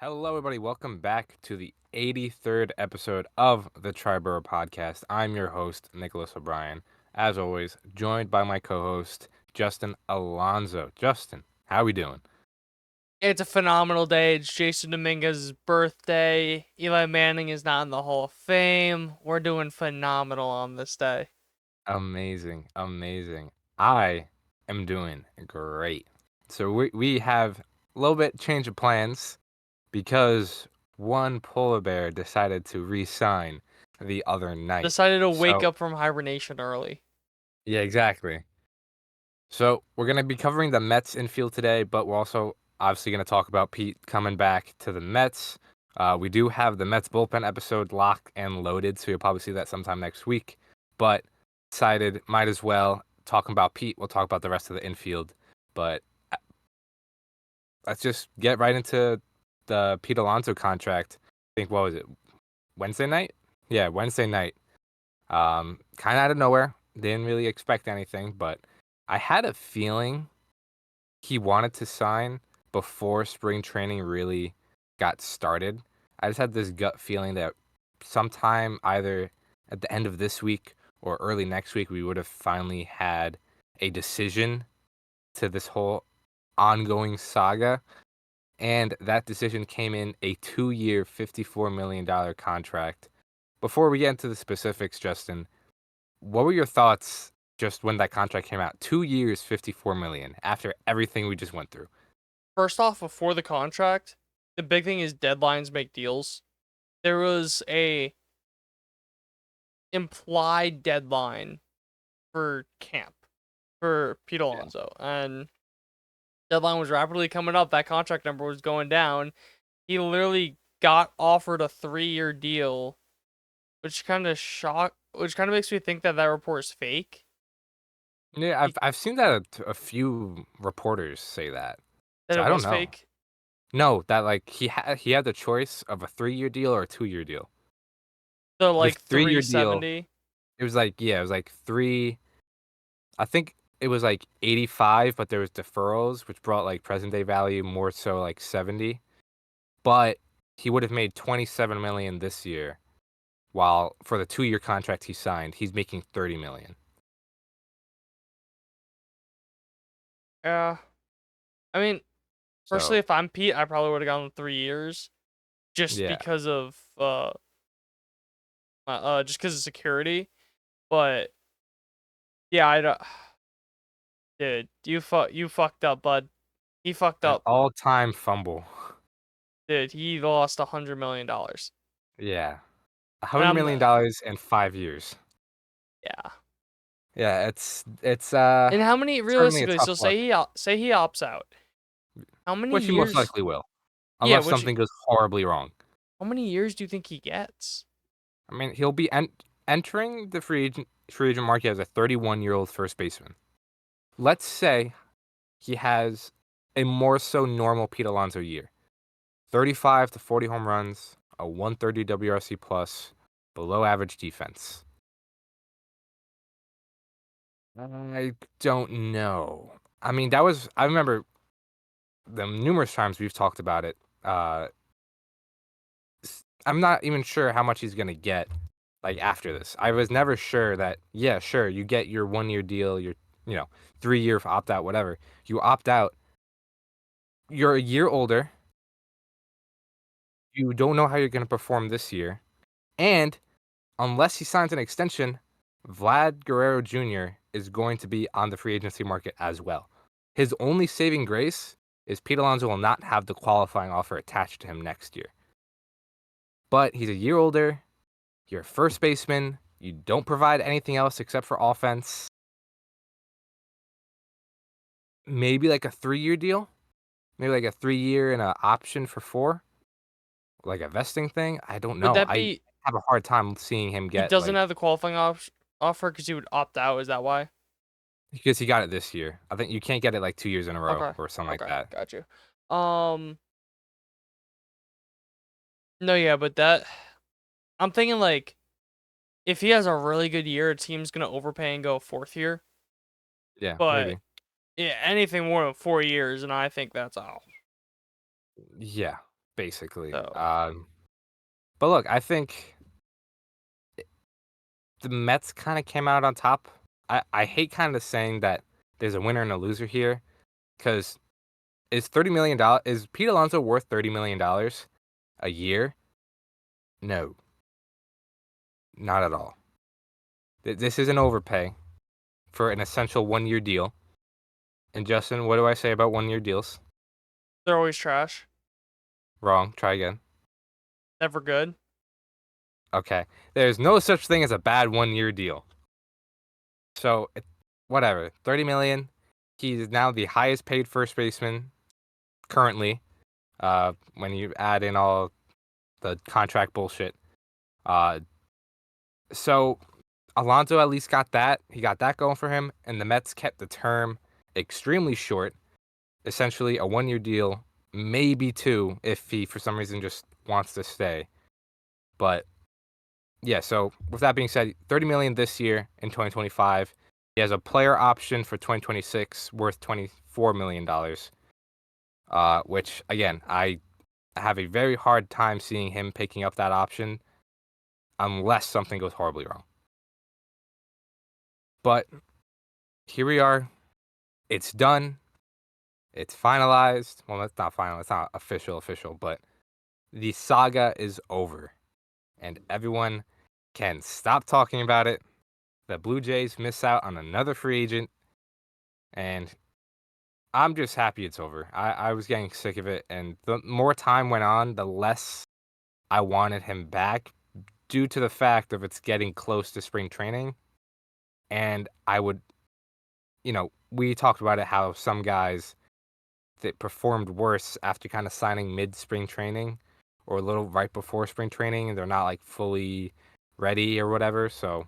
Hello, everybody. Welcome back to the 83rd episode of the Triboro Podcast. I'm your host, Nicholas O'Brien. As always, joined by my co-host, Justin Alonso. Justin, how are we doing? It's a phenomenal day. It's Jason Dominguez's birthday. Eli Manning is not in the Hall of Fame. We're doing phenomenal on this day. Amazing, amazing. I am doing great. So we have a little bit change of plans because one polar bear decided to re-sign the other night. Decided to wake So up from hibernation early. yeah, exactly. So we're going to be covering the Mets infield today, but we're also obviously going to talk about Pete coming back to the Mets. We do have the Mets bullpen episode locked and loaded, so you'll probably see that sometime next week. But decided might as well talking about Pete. We'll talk about the rest of the infield, but let's just get right into the Pete Alonso contract. I think what was it, Wednesday night? Yeah, Wednesday night. Kind of out of nowhere. Didn't really expect anything, but I had a feeling he wanted to sign before spring training really got started. I just had this gut feeling that sometime either at the end of this week or early next week, we would have finally had a decision to this whole ongoing saga. And that decision came in a 2-year, $54 million contract. Before we get into the specifics, Justin, what were your thoughts just when that contract came out? 2 years, 54 million after everything we just went through. First off, before the contract, the big thing is deadlines make deals. There was a implied deadline for camp for Pete Yeah. Alonso, and deadline was rapidly coming up. That contract number was going down. He literally got offered a 3-year deal, which kind of makes me think that that report is fake. Yeah, I've He, I've seen that a few reporters say that. that So it I don't was know. fake. No, that like he had the choice of a 3-year deal or a 2-year deal. So The like 3-year deal, 370. it was like yeah, it was like 3 I think it was like 85, but there was deferrals which brought like present day value more so like 70. But he would have made 27 million this year, while for the 2-year contract he signed, he's making 30 million. Yeah. I mean, personally, So, if I'm Pete, I probably would have gone 3 years just yeah. because of just because of security. But yeah, I don't. Dude, you fucked up, bud. He fucked An up. all-time fumble. Dude, he lost $100 million. Yeah. And $100 I'm million dollars in 5 years. yeah. Yeah, it's And how many certainly a realistically? tough So look, say he opts out. How many which he most years? likely will, Yeah, unless something goes horribly wrong. how many years do you think he gets? I mean, he'll be entering the free agent market as a 31-year-old first baseman. Let's say he has a more so normal Pete Alonso year. 35 to 40 home runs, a 130 WRC plus, below average defense. I don't know. I mean, I remember the numerous times we've talked about it. I'm not even sure how much he's going to get like after this. I was never sure that, yeah, sure, you get your 1-year deal, your, 3-year opt out, whatever. You opt out, you're a year older. You don't know how you're going to perform this year. And unless he signs an extension, Vlad Guerrero Jr. is going to be on the free agency market as well. His only saving grace is Pete Alonso will not have the qualifying offer attached to him next year. But he's a year older. You're a first baseman. You don't provide anything else except for offense. Maybe like a 3-year deal. Maybe like a 3-year and an option for 4. Like a vesting thing. I don't Would know. that I be have a hard time seeing him he get doesn't like have the qualifying offer because he would opt out? Is that why? because he got it this year. I think you can't get it like 2 years in a row Okay. or something like Okay. that. Got you. Um. No, yeah, but that I'm thinking like if he has a really good year, a team's gonna overpay and go 4th year. Yeah, But maybe. yeah, anything more than 4 years, and I think that's all. Yeah. basically. So But look, I think the Mets kind of came out on top. I hate kind of saying that there's a winner and a loser here because is $30 million is Pete Alonso worth $30 million a year? No, not at all. This is an overpay for an essential 1 year deal. And Justin, what do I say about 1 year deals? they're always trash. Wrong. Try again. Never good. Okay. There's no such thing as a bad 1 year deal. So whatever. 30 million. He's now the highest paid first baseman currently. When you add in all the contract bullshit. Uh, so Alonso at least got that. He got that going for him, and the Mets kept the term extremely short, essentially a 1 year deal, maybe two if he for some reason just wants to stay. But yeah, so with that being said, 30 million this year in 2025. He has a player option for 2026 worth $24 million. Which again, I have a very hard time seeing him picking up that option unless something goes horribly wrong. But here we are. It's done. It's finalized. Well, it's not final. It's not official, but the saga is over. And everyone can stop talking about it. The Blue Jays miss out on another free agent. And I'm just happy it's over. I was getting sick of it. And the more time went on, the less I wanted him back due to the fact of it's getting close to spring training. And I would, we talked about it how some guys that performed worse after kind of signing mid spring training or a little right before spring training and they're not like fully ready or whatever. So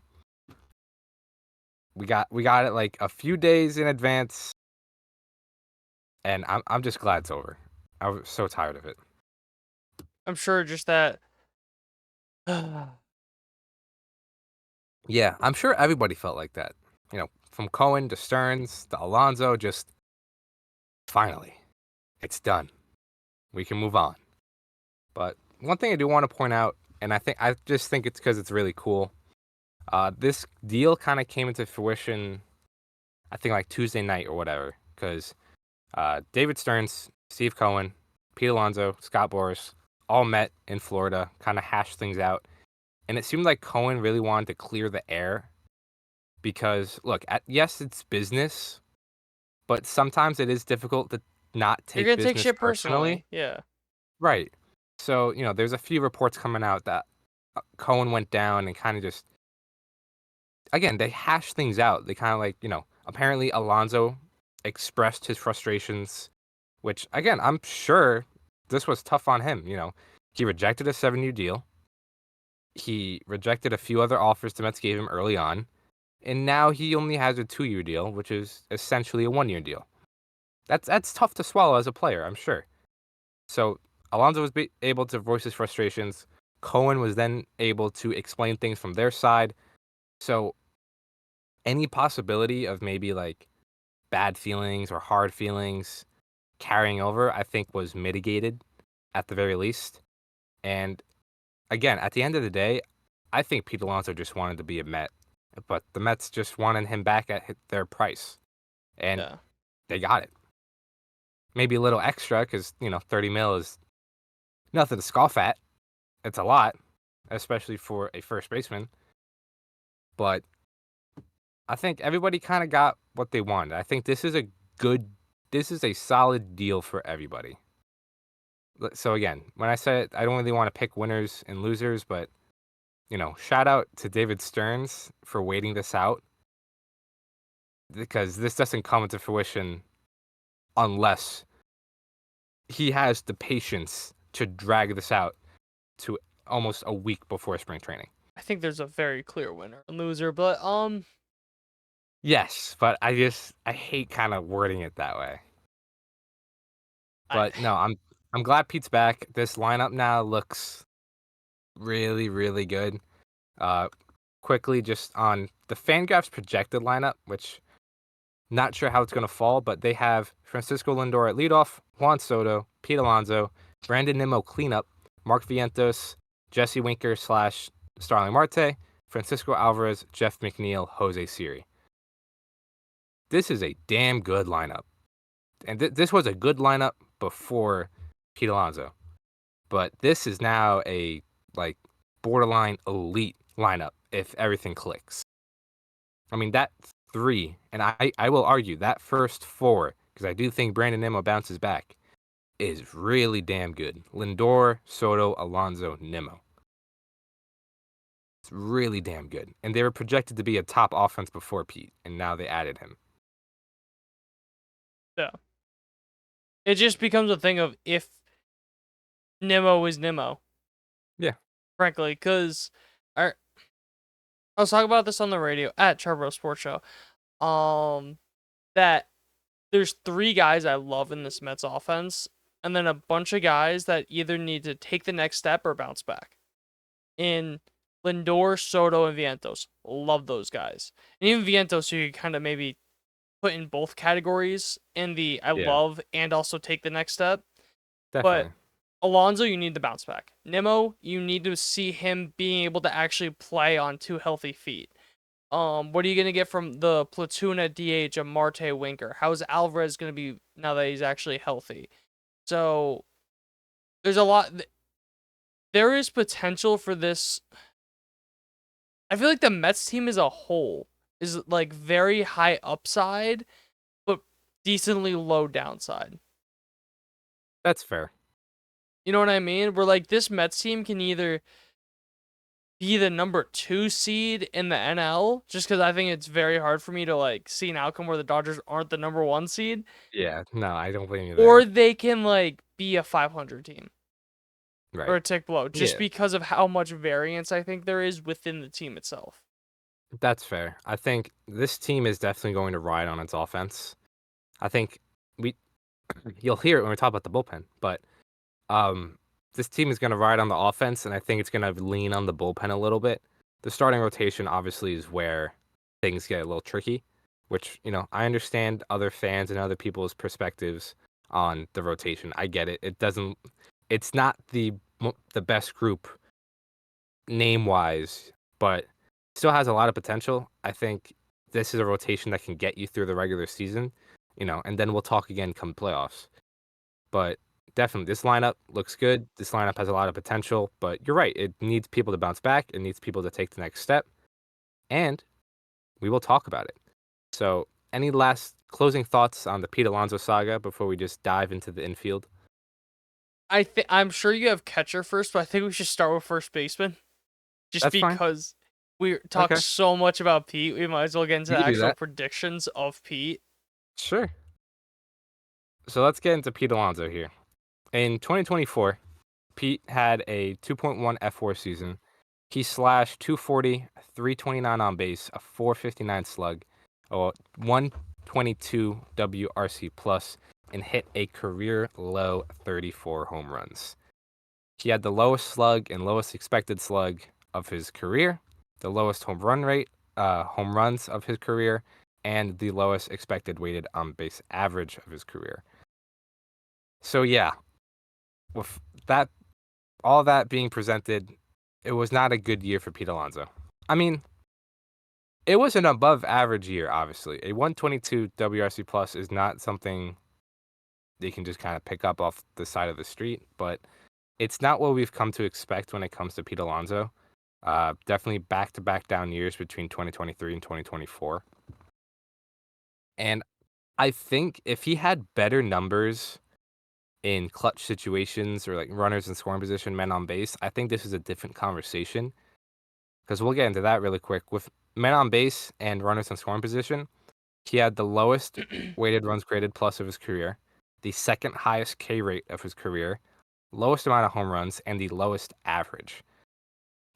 we got it like a few days in advance and I'm just glad it's over. I was so tired of it. I'm sure just that. Yeah, I'm sure everybody felt like that. From Cohen to Stearns to Alonso, just finally, it's done. We can move on. But one thing I do want to point out, and I just think it's because it's really cool. This deal kind of came into fruition, I think like Tuesday night or whatever, because David Stearns, Steve Cohen, Pete Alonso, Scott Boras all met in Florida, kind of hashed things out. And it seemed like Cohen really wanted to clear the air because, look, yes, it's business, but sometimes it is difficult to not You're take gonna take business shit personally. personally. Yeah. Right. So, there's a few reports coming out that Cohen went down and kind of just, again, they hashed things out. They kind of like, apparently Alonso expressed his frustrations, which, again, I'm sure this was tough on him. He rejected a 7-year deal. He rejected a few other offers the Mets gave him early on. And now he only has a 2-year deal, which is essentially a 1-year deal. That's tough to swallow as a player, I'm sure. So Alonso was able to voice his frustrations. Cohen was then able to explain things from their side. So any possibility of maybe like bad feelings or hard feelings carrying over, I think was mitigated at the very least. And again, at the end of the day, I think Pete Alonso just wanted to be a Met, but the Mets just wanted him back at their price, and Yeah. they got it. Maybe a little extra because 30 mil is nothing to scoff at. It's a lot, especially for a first baseman. But I think everybody kind of got what they wanted. I think this is a solid deal for everybody. So again, when I said I don't really want to pick winners and losers, but shout out to David Stearns for waiting this out because this doesn't come into fruition unless he has the patience to drag this out to almost a week before spring training. I think there's a very clear winner and loser, but Yes, but I hate kind of wording it that way. I But no, I'm glad Pete's back. This lineup now looks really, really good. Uh, quickly just on the Fangraphs projected lineup, which not sure how it's going to fall, but they have Francisco Lindor at leadoff, Juan Soto, Pete Alonso, Brandon Nimmo cleanup, Mark Vientos, Jesse Winker / Starling Marte, Francisco Alvarez, Jeff McNeil, Jose Siri. This is a damn good lineup. And this was a good lineup before Pete Alonso. But this is now a borderline elite lineup if everything clicks. I mean, that three, and I will argue that first four, because I do think Brandon Nimmo bounces back, is really damn good. Lindor, Soto, Alonso, Nimmo. It's really damn good. And they were projected to be a top offense before Pete, and now they added him. Yeah. It just becomes a thing of if Nimmo is Nimmo. Yeah. Frankly, because I was talking about this on the radio at Triboro Sports Show. That there's 3 guys I love in this Mets offense, and then a bunch of guys that either need to take the next step or bounce back. In Lindor, Soto, and Vientos. Love those guys. And even Vientos, you could kind of maybe put in both categories in the I love and also take the next step. Definitely. But Alonso, you need the bounce back. Nimmo, you need to see him being able to actually play on 2 healthy feet. What are you gonna get from the platoon at DH of Marte Winker? How's Alvarez gonna be now that he's actually healthy? So there's a lot. There is potential for this. I feel like the Mets team as a whole is like very high upside, but decently low downside. That's fair. You know what I mean? Where like this Mets team can either be the number 2 seed in the NL, just because I think it's very hard for me to like see an outcome where the Dodgers aren't the number 1 seed. Yeah, no, I don't blame you Or there. they can like be a 500 team or Right. a tick below, just Yeah, because of how much variance I think there is within the team itself. that's fair. I think this team is definitely going to ride on its offense. I think we you'll hear it when we talk about the bullpen, but this team is going to ride on the offense, and I think it's going to lean on the bullpen a little bit. The starting rotation obviously is where things get a little tricky, which, I understand other fans and other people's perspectives on the rotation. I get it. It's not the best group name-wise, but still has a lot of potential. I think this is a rotation that can get you through the regular season, and then we'll talk again come playoffs. But definitely, this lineup looks good. This lineup has a lot of potential, but you're right. It needs people to bounce back. It needs people to take the next step, and we will talk about it. So, any last closing thoughts on the Pete Alonso saga before we just dive into the infield? I'm sure you have catcher first, but I think we should start with first baseman. Just That's fine. because we talked Okay, so much about Pete, we might as well get into you the can do actual that. predictions of Pete. Sure. So let's get into Pete Alonso here. In 2024, Pete had a 2.1 F4 season. He slashed 240, 329 on base, a 459 slug, a 122 WRC plus, and hit a career low 34 home runs. He had the lowest slug and lowest expected slug of his career, the lowest home runs of his career, and the lowest expected weighted on base average of his career. So yeah, with that all that being presented, it was not a good year for Pete Alonso. I mean, it was an above average year, obviously. A 122 WRC plus is not something they can just kind of pick up off the side of the street, but it's not what we've come to expect when it comes to Pete Alonso. Definitely back-to-back down years between 2023 and 2024. And I think if he had better numbers in clutch situations or like runners in scoring position, men on base, I think this is a different conversation because we'll get into that really quick. With men on base and runners in scoring position, he had the lowest weighted runs created plus of his career, the second highest K rate of his career, lowest amount of home runs, and the lowest average.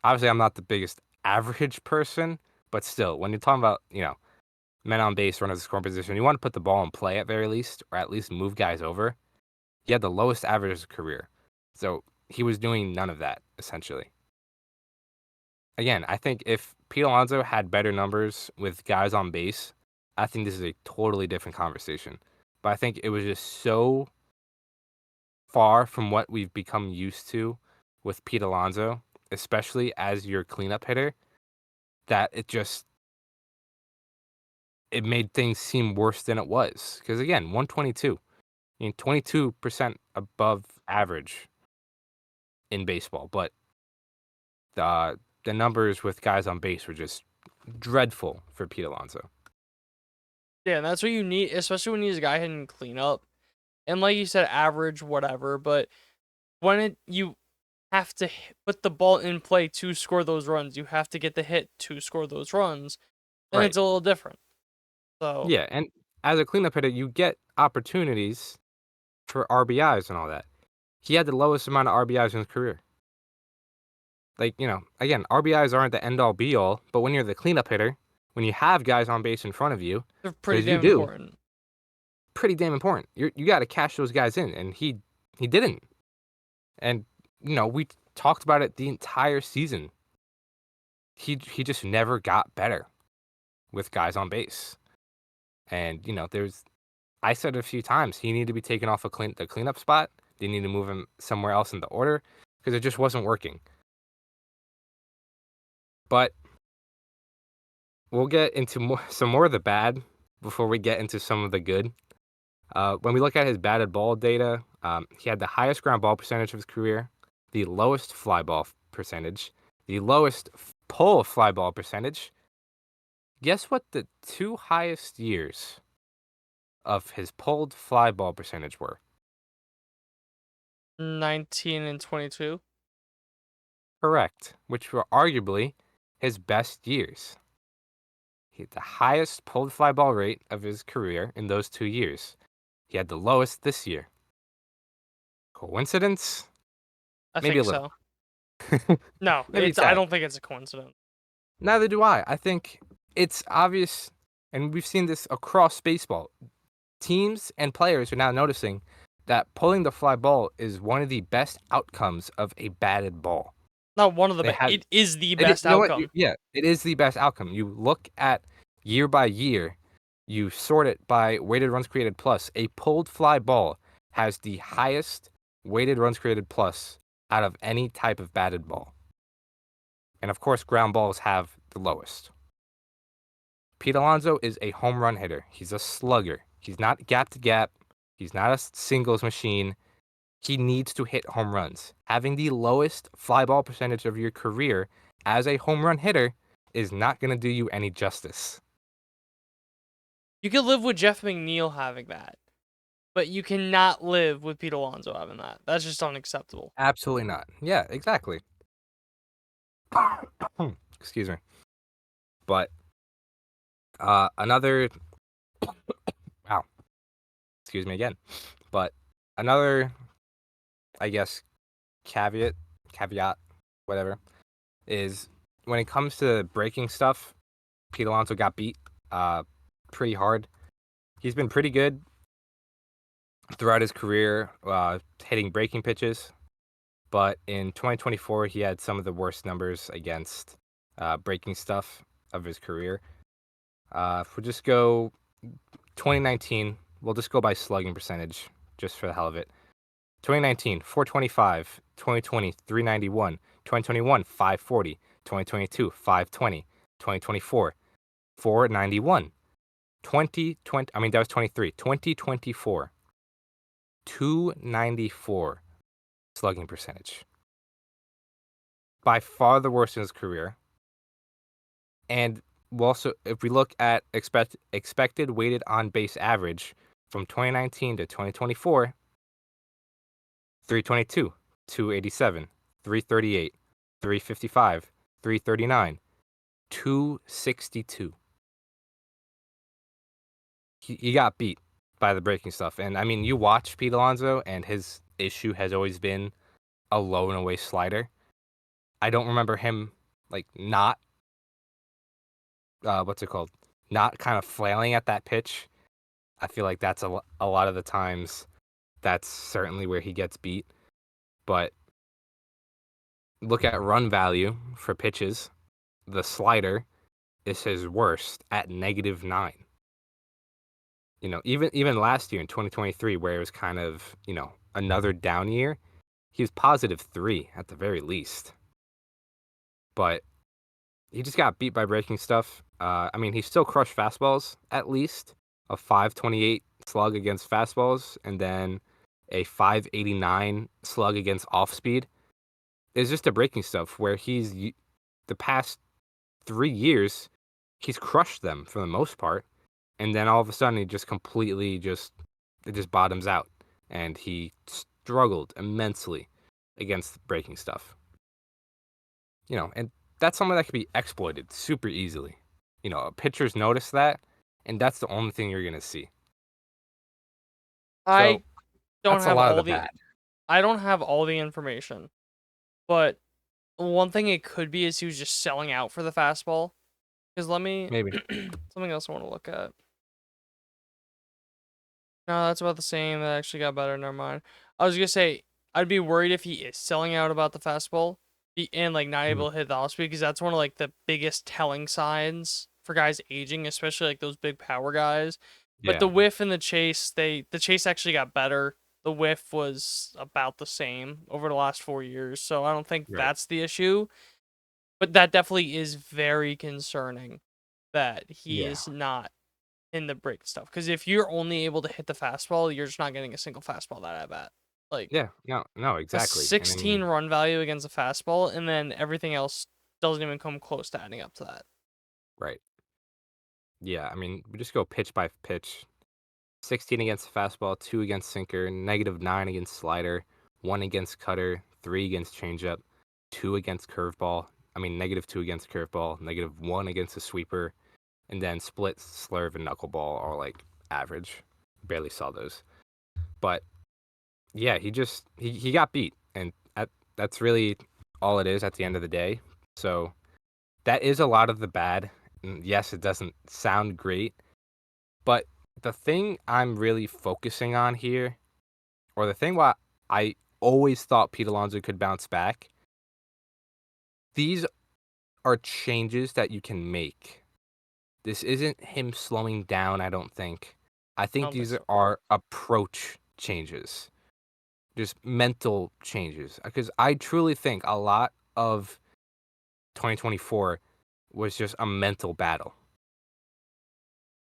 Obviously, I'm not the biggest average person, but still, when you're talking about, men on base, runners in scoring position, you want to put the ball in play at very least, or at least move guys over. He had the lowest average of his career. So he was doing none of that, essentially. Again, I think if Pete Alonso had better numbers with guys on base, I think this is a totally different conversation. But I think it was just so far from what we've become used to with Pete Alonso, especially as your cleanup hitter, that it made things seem worse than it was. Because again, 122, I mean, 22% above average in baseball, but the numbers with guys on base were just dreadful for Pete Alonso. Yeah, and that's what you need, especially when he's a guy hitting cleanup. And like you said, average, whatever. But when you have to put the ball in play to score those runs, you have to get the hit to score those runs, then Right. it's a little different. So Yeah, and as a cleanup hitter, you get opportunities for RBIs and all that. He had the lowest amount of RBIs in his career. Like, again, RBIs aren't the end all be all, but when you're the cleanup hitter, when you have guys on base in front of you, they're pretty because you damn do, important. pretty damn important. You got to cash those guys in, and he didn't. And we talked about it the entire season. He just never got better with guys on base. And I said it a few times, he needed to be taken off the cleanup spot. They need to move him somewhere else in the order because it just wasn't working. But we'll get into some more of the bad before we get into some of the good. When we look at his batted ball data, he had the highest ground ball percentage of his career, the lowest fly ball percentage, the lowest pull fly ball percentage. Guess what the two highest years of his pulled fly ball percentage were? 19 and 22. Correct, which were arguably his best years. He had the highest pulled fly ball rate of his career in those 2 years. He had the lowest this year. Coincidence? I Maybe a think little. so. No, Maybe I sad. don't think it's a coincidence. Neither do I. I think it's obvious, and we've seen this across baseball. Teams and players are now noticing that pulling the fly ball is one of the best outcomes of a batted ball. Not one of the They best. had It is the it. best You know what? outcome. Yeah, it is the best outcome. You look at year by year, you sort it by weighted runs created plus. A pulled fly ball has the highest weighted runs created plus out of any type of batted ball. And of course, ground balls have the lowest. Pete Alonso is a home run hitter. He's a slugger. He's not gap to gap. He's not a singles machine. He needs to hit home runs. Having the lowest fly ball percentage of your career as a home run hitter is not going to do you any justice. You could live with Jeff McNeil having that, but you cannot live with Pete Alonso having that. That's just unacceptable. Absolutely not. Yeah, exactly. Excuse me. But another, wow, excuse me again. But another, I guess, caveat, whatever, is when it comes to breaking stuff, Pete Alonso got beat pretty hard. He's been pretty good throughout his career hitting breaking pitches, but in 2024, he had some of the worst numbers against breaking stuff of his career. If we just go 2019, we'll just go by slugging percentage, just for the hell of it. 2019, 425. 2020, 391. 2021, 540. 2022, 520. 2024, 491. 2020, I mean, that was 23. 2024, 294 slugging percentage. By far the worst in his career. And we'll also, if we look at expected weighted on base average from 2019 to 2024, 322, 287, 338, 355, 339, 262. He got beat by the breaking stuff. And I mean, you watch Pete Alonso, and his issue has always been a low and away slider. I don't remember him not what's it called? Not kind of flailing at that pitch. I feel like that's a lot of the times that's certainly where he gets beat. But look at run value for pitches. The slider is his worst at -9. Even last year in 2023, where it was kind of, another down year, he was +3 at the very least. But he just got beat by breaking stuff. I mean, he still crushed fastballs at least, a 528 slug against fastballs, and then a 589 slug against off speed. It's just the breaking stuff where the past 3 years, he's crushed them for the most part. And then all of a sudden, he just completely it just bottoms out. And he struggled immensely against breaking stuff. And that's something that can be exploited super easily. Pitchers notice that, and that's the only thing you're going to see. I So don't that's a have lot of all the the bad. I don't have all the information, but one thing it could be is he was just selling out for the fastball. Because let me Maybe. something else I want to look at. No, that's about the same. That actually got better. Never mind. I was gonna say I'd be worried if he is selling out about the fastball and like not Mhm. able to hit the off speed because that's one of like the biggest telling signs for guys aging, especially like those big power guys. But the Yeah. whiff and the chase actually got better. The whiff was about the same over the last 4 years, so I don't think Right. that's the issue. But that definitely is very concerning that he Yeah. is not in the break stuff. Because if you're only able to hit the fastball, you're just not getting a single fastball that at bat. Like Yeah. No, no, a exactly. And I 16 mean, run value against a fastball, and then everything else doesn't even come close to adding up to that. right. Yeah. I mean, we just go pitch by pitch. 16 against fastball, 2 against sinker, -9 against slider, 1 against cutter, 3 against changeup, 2 against curveball. I mean, -2 against curveball, -1 against a sweeper, and then split, slurve, and knuckleball are like average. Barely saw those. But yeah, he got beat, and that's really all it is at the end of the day. So that is a lot of the bad. And yes, it doesn't sound great, but the thing I'm really focusing on here, or the thing why I always thought Pete Alonso could bounce back, these are changes that you can make. This isn't him slowing down, I don't think. I I think don't think these so. are approach changes, just mental changes. Because I truly think a lot of 2024 was just a mental battle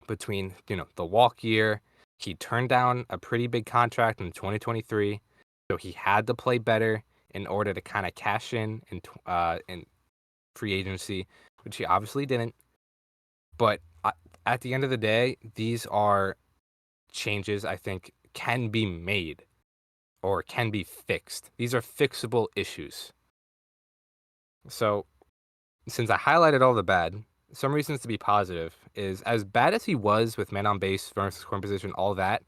between, the walk year. He turned down a pretty big contract in 2023, so he had to play better in order to kind of cash in free agency, which he obviously didn't. But at the end of the day, these are changes I think can be made or can be fixed. These are fixable issues. So, since I highlighted all the bad, some reasons to be positive is as bad as he was with men on base, runners scoring position, all that,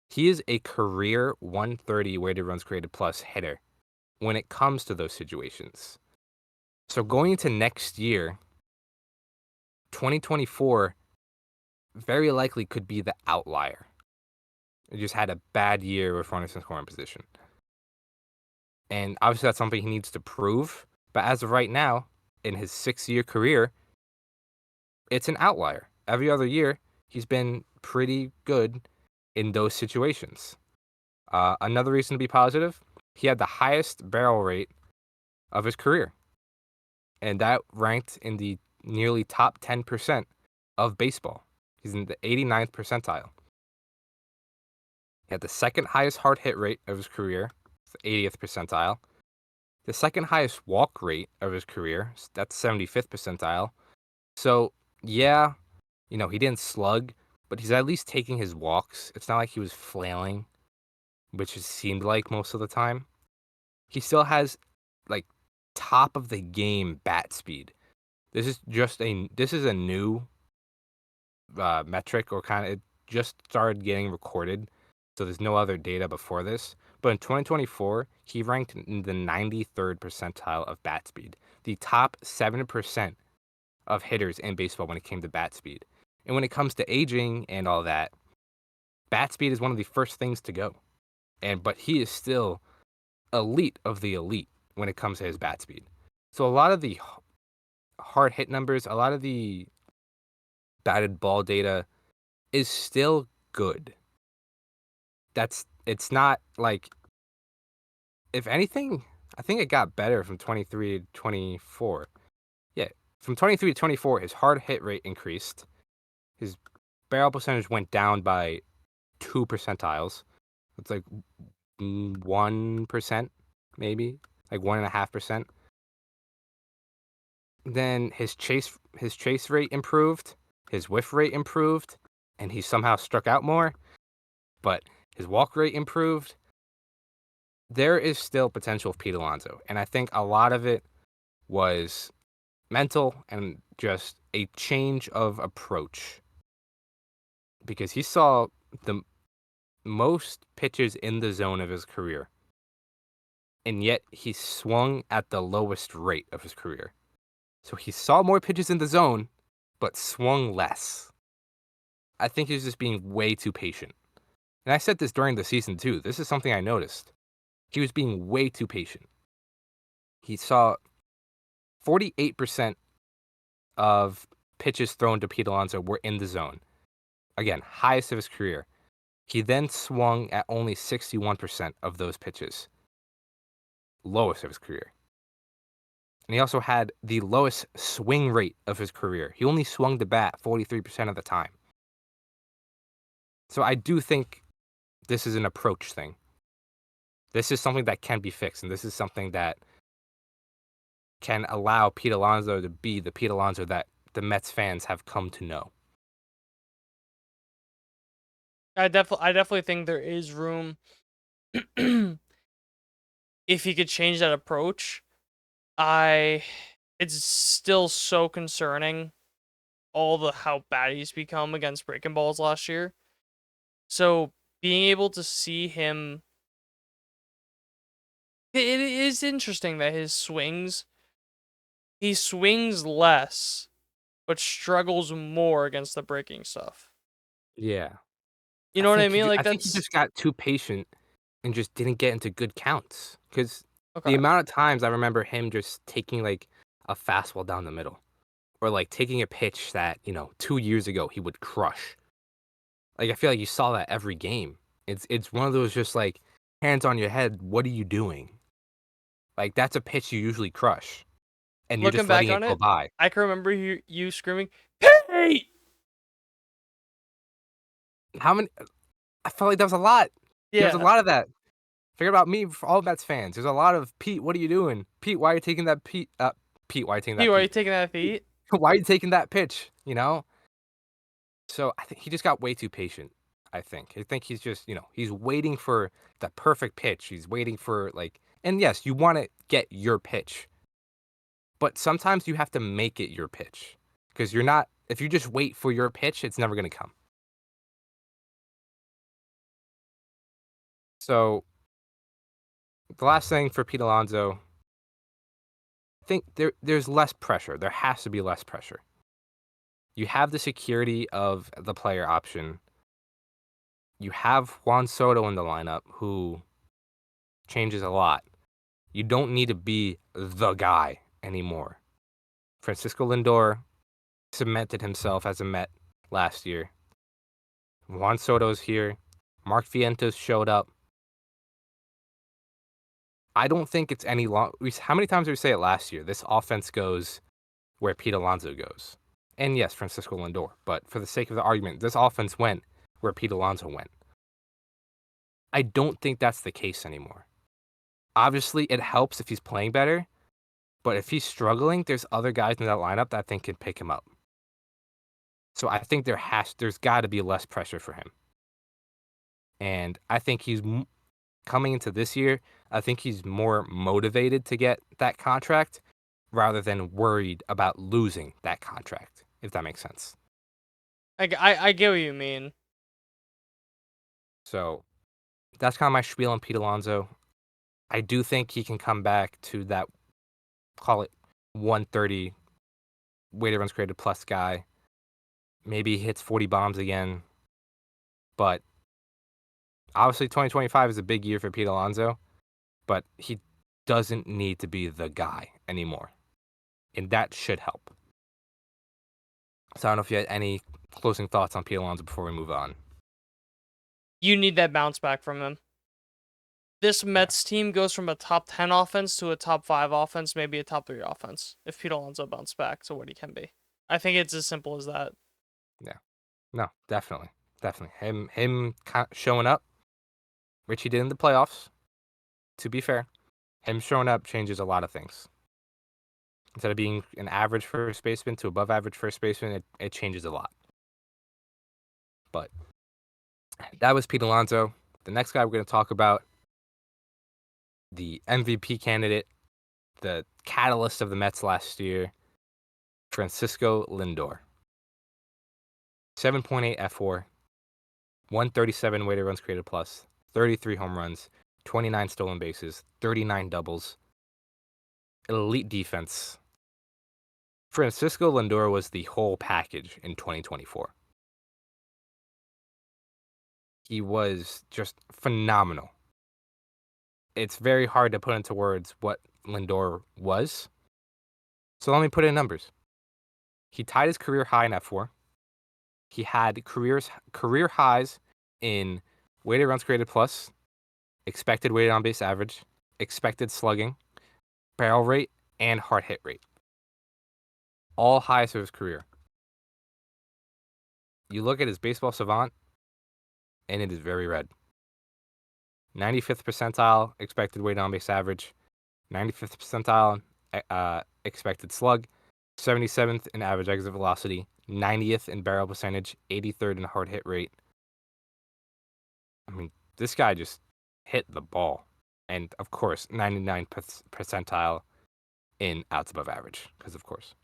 he is a career 130 weighted runs created plus hitter when it comes to those situations. So going into next year, 2024 very likely could be the outlier. He just had a bad year with runners in scoring position. And obviously that's something he needs to prove. But as of right now, in his 6-year career, it's an outlier. Every other year, he's been pretty good in those situations. Another reason to be positive, he had the highest barrel rate of his career, and that ranked in the nearly top 10% of baseball. He's in the 89th percentile. He had the second highest hard hit rate of his career, the 80th percentile. The second highest walk rate of his career, that's 75th percentile. So, yeah, he didn't slug, but he's at least taking his walks. It's not like he was flailing, which it seemed like most of the time. He still has like top of the game bat speed. This is a new metric, or kind of it just started getting recorded, so there's no other data before this. But in 2024, he ranked in the 93rd percentile of bat speed, the top 7% of hitters in baseball when it came to bat speed. And when it comes to aging and all that, bat speed is one of the first things to go. But he is still elite of the elite when it comes to his bat speed. So a lot of the hard hit numbers, a lot of the batted ball data is still good. That's it's not like, if anything, I think it got better from 23 to 24. Yeah, from 23 to 24, his hard hit rate increased. His barrel percentage went down by 2 percentiles. It's like 1%, maybe like 1.5%. Then his chase rate improved, his whiff rate improved, and he somehow struck out more. But his walk rate improved. There is still potential with Pete Alonso, and I think a lot of it was mental and just a change of approach, because he saw the most pitches in the zone of his career, and yet he swung at the lowest rate of his career. So he saw more pitches in the zone, but swung less. I think he was just being way too patient. And I said this during the season too. This is something I noticed. He was being way too patient. He saw 48% of pitches thrown to Pete Alonso were in the zone. Again, highest of his career. He then swung at only 61% of those pitches, lowest of his career. And he also had the lowest swing rate of his career. He only swung the bat 43% of the time. So I do think this is an approach thing. This is something that can be fixed, and this is something that can allow Pete Alonso to be the Pete Alonso that the Mets fans have come to know. I definitely think there is room if he could change that approach. It's still so concerning how bad he's become against breaking balls last year. So being able to see him, it is interesting that he swings less, but struggles more against the breaking stuff. Yeah. You know what I mean? I Like think he that's just got too patient and just didn't get into good counts. Because the okay. amount of times I remember him just taking like a fastball down the middle, or like taking a pitch that, 2 years ago he would crush. Like, I feel like you saw that every game. It's one of those just like, hands on your head, what are you doing? Like, that's a pitch you usually crush, and you're Looking just back letting it on go it, by. I can remember you screaming, "Hey!" How many? I felt like that was a lot. There was a Yeah, lot of that. Forget about me, for all Mets fans. There's a lot of, Pete, what are you doing? Pete, why are you taking that Pete? Pete, why are you taking Pete, that why are you Pete? taking that Pete, feet? why are you taking that pitch? So I think he just got way too patient. I think he's just, he's waiting for the perfect pitch. He's waiting for like, and yes, you want to get your pitch, but sometimes you have to make it your pitch, because you're not. If you just wait for your pitch, it's never going to come. So the last thing for Pete Alonso, I think there's less pressure. There has to be less pressure. You have the security of the player option. You have Juan Soto in the lineup, who changes a lot. You don't need to be the guy anymore. Francisco Lindor cemented himself as a Met last year. Juan Soto's here. Mark Vientos showed up. I don't think it's any long. How many times did we say it last year? This offense goes where Pete Alonso goes. And yes, Francisco Lindor. But for the sake of the argument, this offense went where Pete Alonso went. I don't think that's the case anymore. Obviously, it helps if he's playing better. But if he's struggling, there's other guys in that lineup that I think can pick him up. So I think there's got to be less pressure for him. And I think coming into this year, I think he's more motivated to get that contract rather than worried about losing that contract, if that makes sense. I get what you mean. So that's kind of my spiel on Pete Alonso. I do think he can come back to that, call it 130 weighted runs created plus guy. Maybe he hits 40 bombs again. But obviously 2025 is a big year for Pete Alonso, but he doesn't need to be the guy anymore. And that should help. So I don't know if you had any closing thoughts on Pete Alonso before we move on. You need that bounce back from him. this Mets team goes from a top 10 offense to a top 5 offense, maybe a top 3 offense, if Pete Alonso bounced back to what he can be. I think it's as simple as that. Yeah. No, definitely. Definitely. Him showing up, which he did in the playoffs, to be fair, him showing up changes a lot of things. Instead of being an average first baseman to above average first baseman, it changes a lot. But that was Pete Alonso. The next guy we're going to talk about, the MVP candidate, the catalyst of the Mets last year, Francisco Lindor. 7.8 F4, 137 weighted runs created plus, 33 home runs, 29 stolen bases, 39 doubles, elite defense. Francisco Lindor was the whole package in 2024. He was just phenomenal. It's very hard to put into words what Lindor was. So let me put it in numbers. He tied his career high in F4. He had career highs in weighted runs created plus, expected weighted on base average, expected slugging, barrel rate, and hard hit rate. All highest of his career. You look at his baseball savant, and it is very red. 95th percentile expected weighted on base average, 95th percentile expected slug, 77th in average exit velocity, 90th in barrel percentage, 83rd in hard hit rate. I mean, this guy just hit the ball. And, of course, 99th percentile in outs above average, because, of course.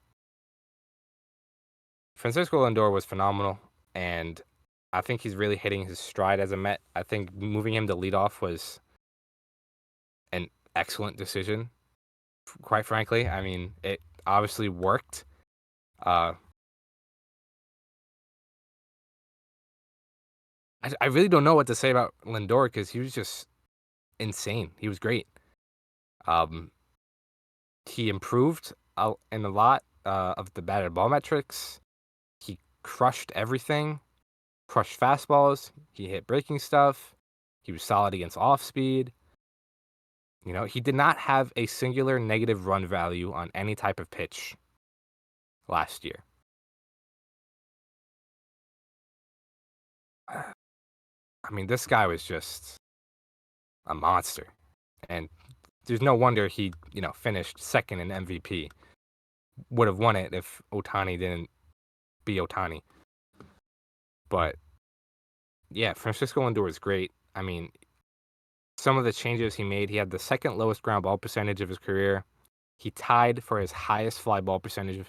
Francisco Lindor was phenomenal, and I think he's really hitting his stride as a Met. I think moving him to leadoff was an excellent decision, quite frankly. I mean, it obviously worked. I really don't know what to say about Lindor because he was just insane. He was great. Um, he improved in a lot of the batted ball metrics. He crushed everything, crushed fastballs. He hit breaking stuff. He was solid against off speed. You know, he did not have a singular negative run value on any type of pitch last year. I mean, this guy was just a monster. And there's no wonder he, finished second in MVP. Would have won it if Ohtani didn't be Ohtani. But yeah, Francisco Lindor was great. I mean, some of the changes he made, he had the second lowest ground ball percentage of his career. He tied for his highest fly ball percentage,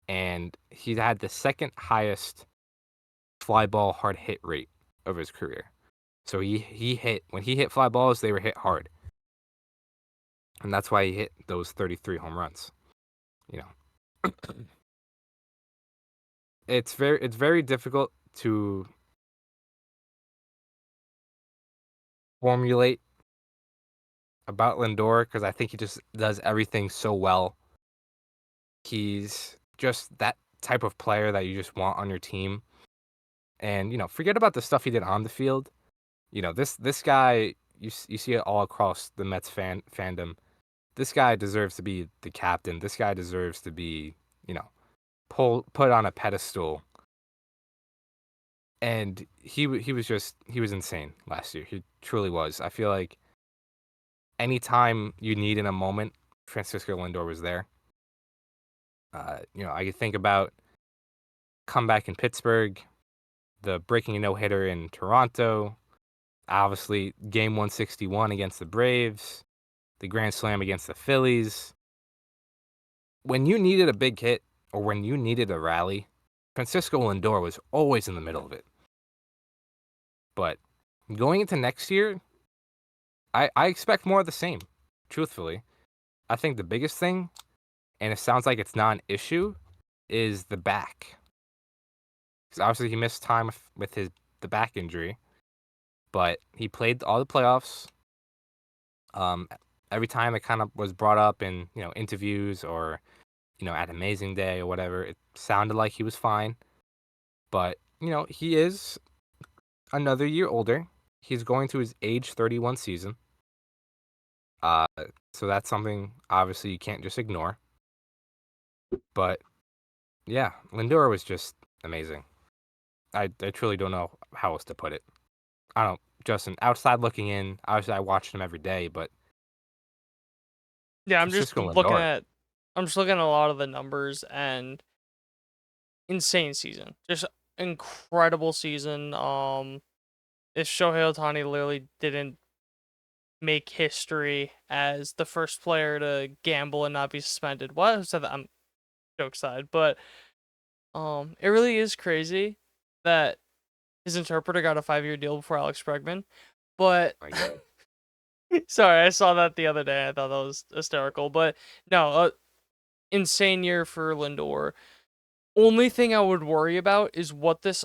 and he had the second highest fly ball hard hit rate of his career. So when he hit fly balls, they were hit hard. And that's why he hit those 33 home runs. You know. It's very difficult to formulate about Lindor because I think he just does everything so well. He's just that type of player that you just want on your team. And, forget about the stuff he did on the field. This guy, you see it all across the Mets fandom. This guy deserves to be the captain. This guy deserves to be, put on a pedestal. And he was insane last year. He truly was. I feel like anytime you need in a moment, Francisco Lindor was there. I could think about comeback in Pittsburgh, the breaking a no-hitter in Toronto, obviously game 161 against the Braves, the grand slam against the Phillies. When you needed a big hit or when you needed a rally, Francisco Lindor was always in the middle of it. But going into next year, I expect more of the same, truthfully. I think the biggest thing, and it sounds like it's not an issue, is the back. Because obviously he missed time with the back injury, but he played all the playoffs. Every time it kind of was brought up in interviews or at Amazing Day or whatever, it sounded like he was fine. But he is another year older. He's going to his age 31 season. Uh, so that's something obviously you can't just ignore. But yeah, Lindor was just amazing. I truly don't know how else to put it. I don't, Justin, outside looking in, obviously I watched him every day, but Yeah, Francisco Lindor, I'm just looking at a lot of the numbers and insane season. Just incredible season. If Shohei Ohtani literally didn't make history as the first player to gamble and not be suspended. What? Who said that? I'm joke side, but it really is crazy that his interpreter got a 5-year deal before Alex Bregman. But my God. sorry, I saw that the other day. I thought that was hysterical. But no, insane year for Lindor. Only thing I would worry about is what this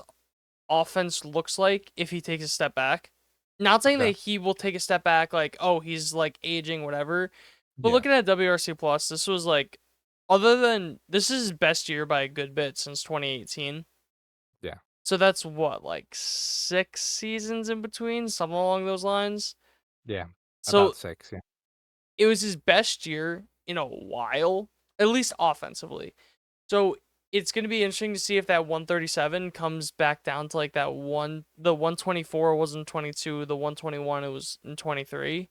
offense looks like if he takes a step back. Not saying that Okay. he will take a step back, like, oh, he's like aging, whatever. But Yeah. looking at WRC Plus, this was like, other than this is his best year by a good bit since 2018. Yeah. So that's what, like 6 seasons in between, something along those lines. Yeah. So About 6. Yeah. it was his best year in a while, at least offensively. So it's going to be interesting to see if that 137 comes back down to like that the 124 was in 22, the 121 it was in 23.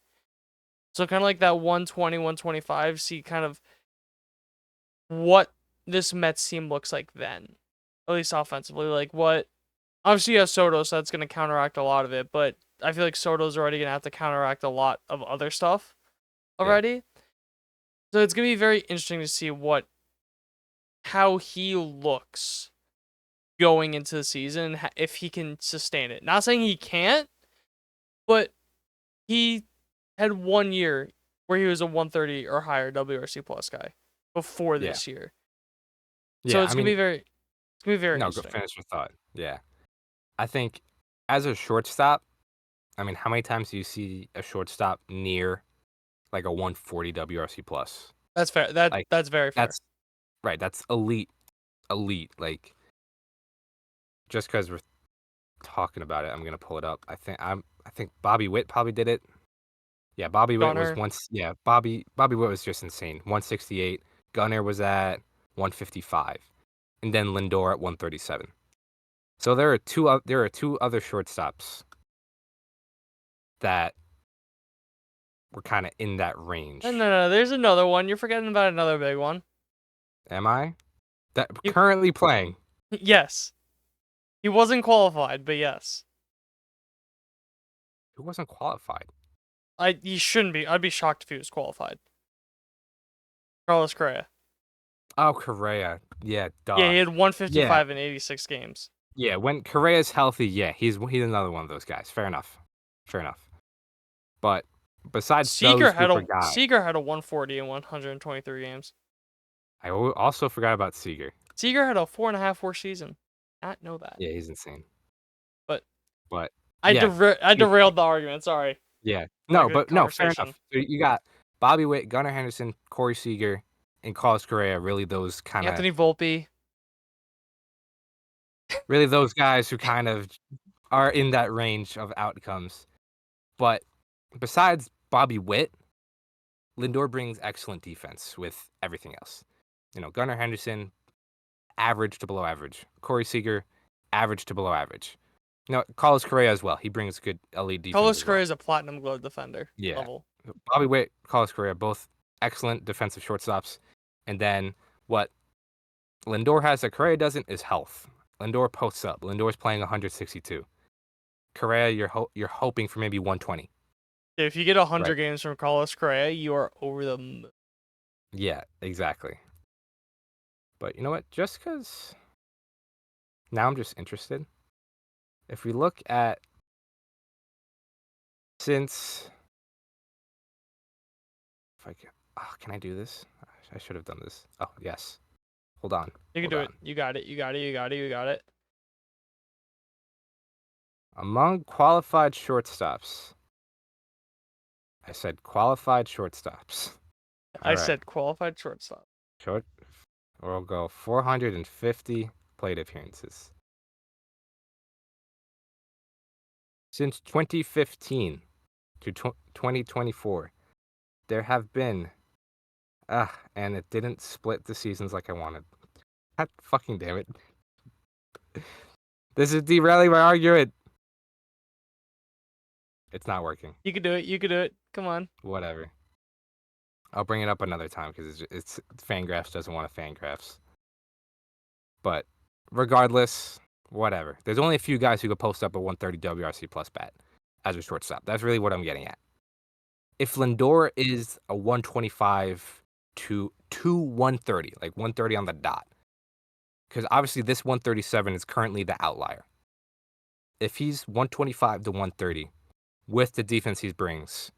So kind of like that 120, 125, see kind of what this Mets team looks like then, at least offensively. Like what, obviously you have Soto, so that's going to counteract a lot of it, but I feel like Soto's already going to have to counteract a lot of other stuff Yeah. already. So it's going to be very interesting to see how he looks going into the season if he can sustain it. Not saying he can't, but he had 1 year where he was a 130 or higher WRC plus guy before Yeah. this year. So Yeah. I mean, it's gonna be very no, go interesting. finish your thought. Yeah. I think as a shortstop, I mean, how many times do you see a shortstop near like a 140 WRC plus? That's fair. Like That's very fair. that's right. That's elite, elite. Like just because we're talking about it, I'm gonna pull it up. I think Bobby Witt probably did it. Yeah, Bobby Witt was Gunner, once. Yeah, Bobby Witt was just insane. 168. Gunner was at 155, and then Lindor at 137. So there are two other shortstops that were kind of in that no, range. no, no. There's another one. You're forgetting about another big one. Am I? That You, currently playing. yes, he wasn't qualified, but yes, Who wasn't qualified? he shouldn't be. I'd be shocked if he was qualified. Carlos Correa. Oh, Correa. Yeah, Yeah, duh. he had Yeah, 155 in 86 games. yeah. When Correa's healthy, yeah, he's another one of those guys. Fair enough. Fair enough. But besides those group of guys, Seager had a 140 in 123 games. also forgot about Seager. Seager had a 4.5 WAR season. Not know that, Yeah, he's insane. but But yeah, I good derailed point. the argument. Sorry, Yeah. not a No, good but no, fair conversation. enough. So you got Bobby Witt, Gunnar Henderson, Corey Seager, and Carlos Correa. Anthony Volpe. Really those guys who kind of are in that range of outcomes. But besides Bobby Witt, Lindor brings excellent defense with everything else. Gunnar Henderson, average to below average. Corey Seager, average to below average. Carlos Correa as well. He brings good elite defense Carlos as Correa well. is a platinum glove defender Yeah. level. Bobby Witt, Carlos Correa, both excellent defensive shortstops. And then what Lindor has that Correa doesn't is health. Lindor posts up. Lindor's playing 162. Correa, you're hoping for maybe 120. If you get 100 Right. games from Carlos Correa, you are over the moon. Yeah, exactly. But you know what? Just because now I'm just interested. If we look at since, if I can, can I do this? I should have done this. Oh, yes. Hold on. You can Hold do it. on. You got it. You got it. You got it. You got it. Among qualified shortstops, I said qualified shortstops. All I right. said qualified shortstop. Short, we'll go 450 plate appearances. Since 2015 to 2024, there have been, and it didn't split the seasons like I wanted. God fucking damn it. This is derailing my argument. It's not working. You could do it. You could do it. Come on. Whatever. I'll bring it up another time because it's Fangraphs doesn't want to Fangraphs. But regardless, whatever. There's only a few guys who could post up a 130 WRC plus bat as a shortstop. That's really what I'm getting at. If Lindor is a 125 to 130, like 130 on the dot, because obviously this 137 is currently the outlier. If he's 125 to 130 with the defense he brings,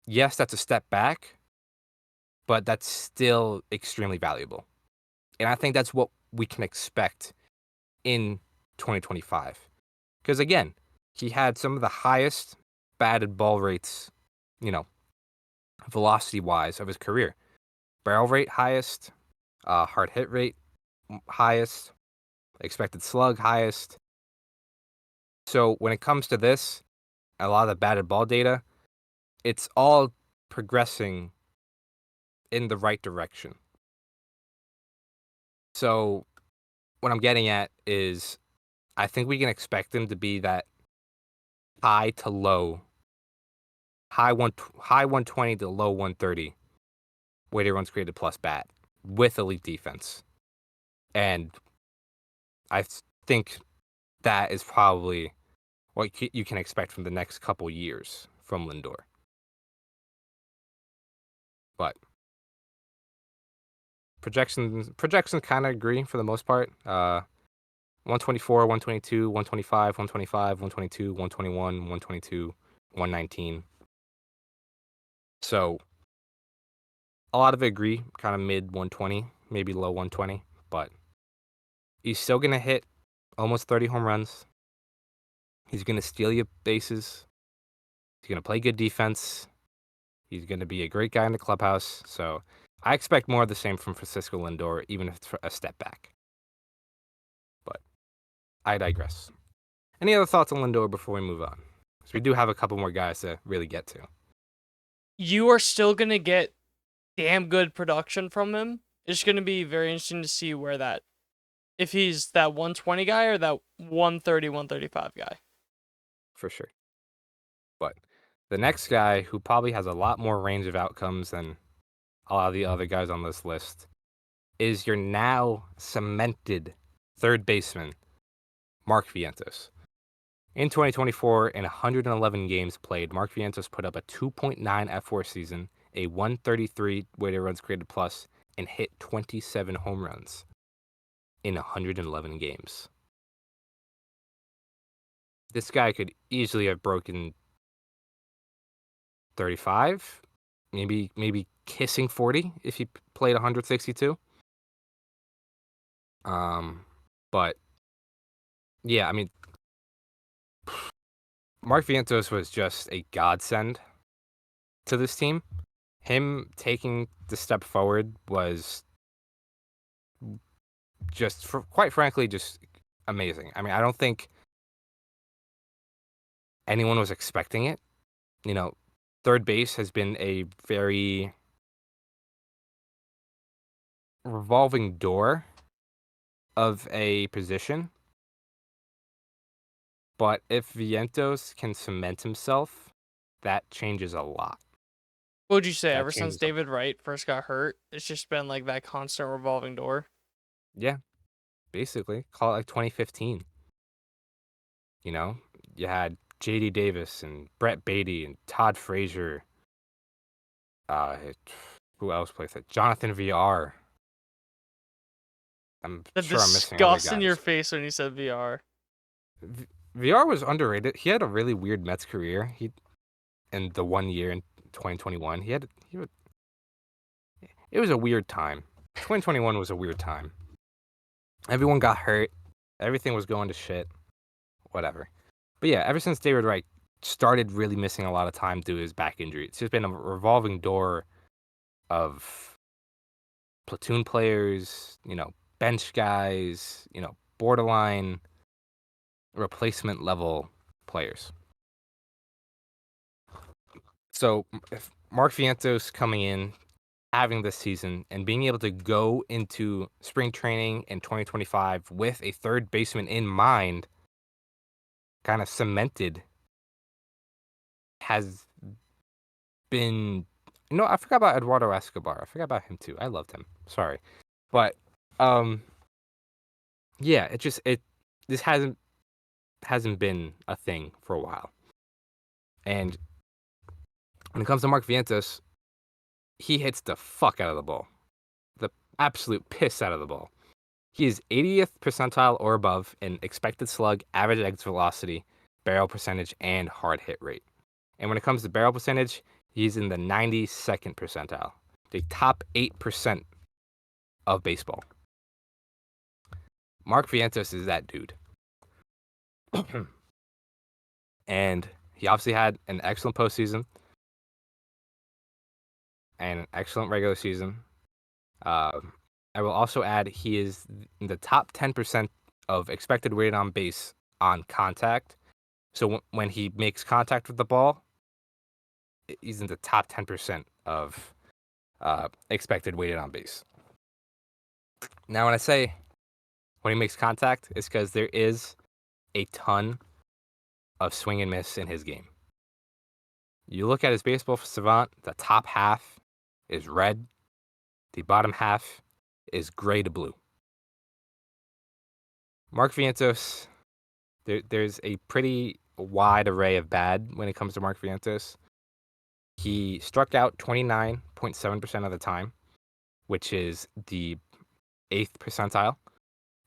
yes, that's a step back, but that's still extremely valuable. And I think that's what we can expect in 2025. Because again, he had some of the highest batted ball rates, velocity wise of his career. Barrel rate highest, hard hit rate highest, expected slug highest. So when it comes to this, a lot of the batted ball data, it's all progressing in the right direction. So what I'm getting at is I think we can expect him to be that high to low, high 120 to low 130 weighted runs created plus bat with elite defense. And I think that is probably what you can expect from the next couple years from Lindor. But projections kind of agree for the most part. 124, 122, 125, 125, 122, 121, 122, 119. So a lot of it agree, kind of mid 120, maybe low 120, but he's still going to hit almost 30 home runs. He's going to steal your bases. He's going to play good defense. He's going to be a great guy in the clubhouse. So I expect more of the same from Francisco Lindor, even if it's a step back. But I digress. Any other thoughts on Lindor before we move on? Because we do have a couple more guys to really get to. You are still going to get damn good production from him. It's going to be very interesting to see if he's that 120 guy or that 130, 135 guy. For sure. But the next guy who probably has a lot more range of outcomes than a lot of the other guys on this list is your now cemented third baseman, Mark Vientos. In 2024, in 111 games played, Mark Vientos put up a 2.9 F4 season, a 133 weighted runs created plus, and hit 27 home runs in 111 games. This guy could easily have broken 35, maybe kissing 40 if he played 162. But yeah, I mean, Mark Vientos was just a godsend to this team. Him taking the step forward was just, quite frankly, just amazing. I mean, I don't think anyone was expecting it. Third base has been a very revolving door of a position. But if Vientos can cement himself, that changes a lot. What would you say? That Ever since changes David Wright first got hurt, it's just been like that constant revolving door. Yeah, basically. Call it like 2015. You had J.D. Davis and Brett Beatty and Todd Frazier. Who else plays it? Jonathan VR. I'm The sure I'm missing other disgust in your guys. face when you said VR. VR was underrated. He had a really weird Mets career. In the 1 year in 2021, it was a weird time. 2021 was a weird time. Everyone got hurt. Everything was going to shit. Whatever. But yeah, ever since David Wright started really missing a lot of time due to his back injury, it's just been a revolving door of platoon players, bench guys, borderline replacement level players. So Mark Vientos coming in, having this season, and being able to go into spring training in 2025 with a third baseman in mind kind of cemented has been. I forgot about Eduardo Escobar. I forgot about him too. I loved him. Sorry. But yeah, this hasn't been a thing for a while. And when it comes to Mark Vientos, he hits the fuck out of the ball. The absolute piss out of the ball. He is 80th percentile or above in expected slug, average exit velocity, barrel percentage, and hard hit rate. And when it comes to barrel percentage, he's in the 92nd percentile, the top 8% of baseball. Mark Vientos is that dude. And he obviously had an excellent postseason and an excellent regular season. I will also add he is in the top 10% of expected weighted on base on contact. So when he makes contact with the ball, he's in the top 10% of expected weighted on base. Now, when I say when he makes contact, it's because there is a ton of swing and miss in his game. You look at his baseball savant, the top half is red, the bottom half is gray to blue. Mark Vientos, there's a pretty wide array of bad when it comes to Mark Vientos. He struck out 29.7% of the time, which is the 8th percentile,